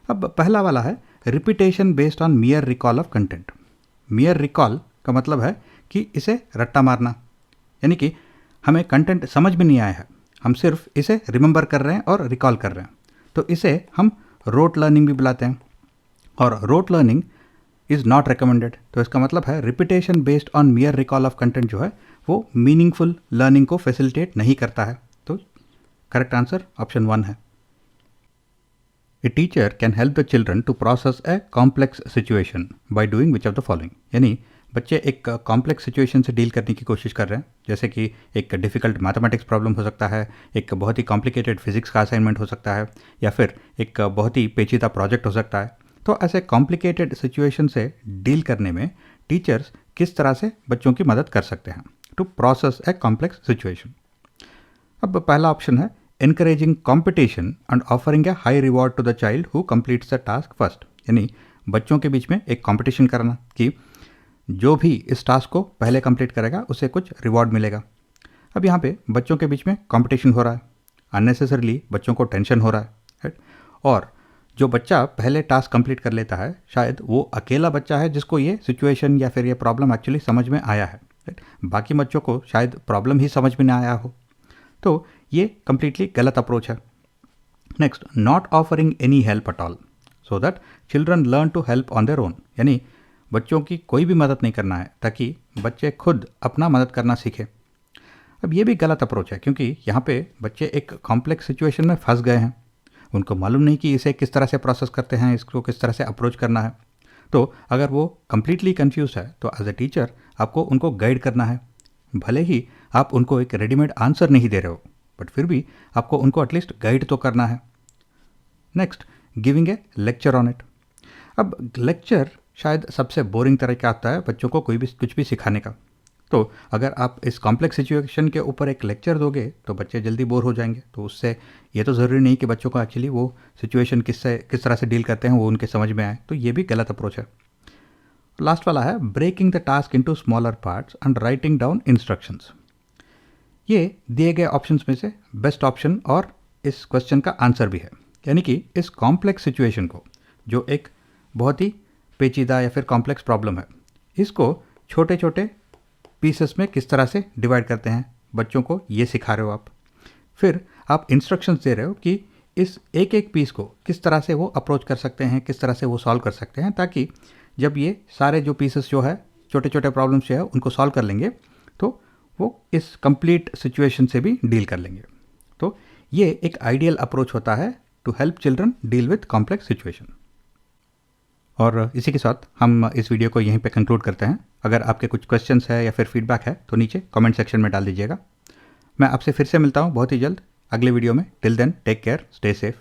अब पहला वाला है repetition based on मियर recall of content. मियर recall का मतलब है कि इसे रट्टा मारना, यानी कि हमें कंटेंट समझ में नहीं आया है, हम सिर्फ इसे रिमेंबर कर रहे हैं और रिकॉल कर रहे हैं, तो इसे हम रोट लर्निंग भी बुलाते हैं। और rote learning is not recommended. तो इसका मतलब है repetition based on मियर recall of content जो है वो मीनिंगफुल लर्निंग को फैसिलिटेट नहीं करता है। तो करेक्ट आंसर ऑप्शन 1 है। A teacher can help the children to process a complex situation by doing which of the following, यानी बच्चे एक कॉम्प्लेक्स सिचुएशन से डील करने की कोशिश कर रहे हैं, जैसे कि एक डिफ़िकल्ट मैथमेटिक्स प्रॉब्लम हो सकता है, एक बहुत ही कॉम्प्लिकेटेड फिजिक्स का असाइनमेंट हो सकता है, या फिर एक बहुत ही पेचीदा प्रोजेक्ट हो सकता है। तो ऐसे कॉम्प्लिकेटेड सिचुएशन से डील करने में टीचर्स किस तरह से बच्चों की मदद कर सकते हैं to process a complex situation. अब पहला ऑप्शन है encouraging competition and offering a high reward to the child who completes the task first, यानी बच्चों के बीच में एक कंपटीशन करना कि जो भी इस टास्क को पहले कंप्लीट करेगा उसे कुछ रिवॉर्ड मिलेगा। अब यहाँ पे बच्चों के बीच में कंपटीशन हो रहा है, अननेसेसरली बच्चों को टेंशन हो रहा है, राइट। और जो बच्चा पहले टास्क कंप्लीट कर लेता है शायद वो अकेला बच्चा है जिसको ये सिचुएशन या फिर ये प्रॉब्लम एक्चुअली समझ में आया है, राइट। बाकी बच्चों को शायद प्रॉब्लम ही समझ में ना आया हो। तो ये कंप्लीटली गलत अप्रोच है। Next, not offering any help at all so that children learn to help on their own, यानी बच्चों की कोई भी मदद नहीं करना है ताकि बच्चे खुद अपना मदद करना सीखें। अब ये भी गलत अप्रोच है क्योंकि यहाँ पे बच्चे एक कॉम्प्लेक्स सिचुएशन में फंस गए हैं, उनको मालूम नहीं कि इसे किस तरह से प्रोसेस करते हैं, इसको किस तरह से अप्रोच करना है। तो अगर वो कम्प्लीटली कन्फ्यूज है तो एज ए टीचर आपको उनको गाइड करना है। भले ही आप उनको एक रेडीमेड आंसर नहीं दे रहे हो, बट फिर भी आपको उनको एटलीस्ट गाइड तो करना है। Next, giving a lecture on it. अब लेक्चर शायद सबसे बोरिंग तरीका आता है बच्चों को कुछ भी सिखाने का। तो अगर आप इस कॉम्प्लेक्स सिचुएशन के ऊपर एक लेक्चर दोगे तो बच्चे जल्दी बोर हो जाएंगे। तो उससे ये तो ज़रूरी नहीं कि बच्चों को एक्चुअली वो सिचुएशन किस तरह से डील करते हैं वो उनके समझ में आए, तो ये भी गलत अप्रोच है। लास्ट वाला है breaking the task into smaller parts and writing down instructions. ये दिए गए ऑप्शंस में से बेस्ट ऑप्शन और इस क्वेश्चन का आंसर भी है। यानी कि इस कॉम्प्लेक्स सिचुएशन को, जो एक बहुत ही पेचीदा या फिर कॉम्प्लेक्स प्रॉब्लम है, इसको छोटे छोटे पीसेस में किस तरह से डिवाइड करते हैं, बच्चों को ये सिखा रहे हो आप। फिर आप इंस्ट्रक्शंस दे रहे हो कि इस एक एक पीस को किस तरह से वो अप्रोच कर सकते हैं, किस तरह से वो सॉल्व कर सकते हैं, ताकि जब ये सारे जो पीसेस जो है छोटे छोटे प्रॉब्लम्स जो है उनको सॉल्व कर लेंगे तो वो इस कंप्लीट सिचुएशन से भी डील कर लेंगे। तो ये एक आइडियल अप्रोच होता है to help children deal with complex situation. और इसी के साथ हम इस वीडियो को यहीं पे कंक्लूड करते हैं। अगर आपके कुछ क्वेश्चंस है या फिर फीडबैक है तो नीचे कमेंट सेक्शन में डाल दीजिएगा। मैं आपसे फिर से मिलता हूँ बहुत ही जल्द अगले वीडियो में। Till then take care, stay safe.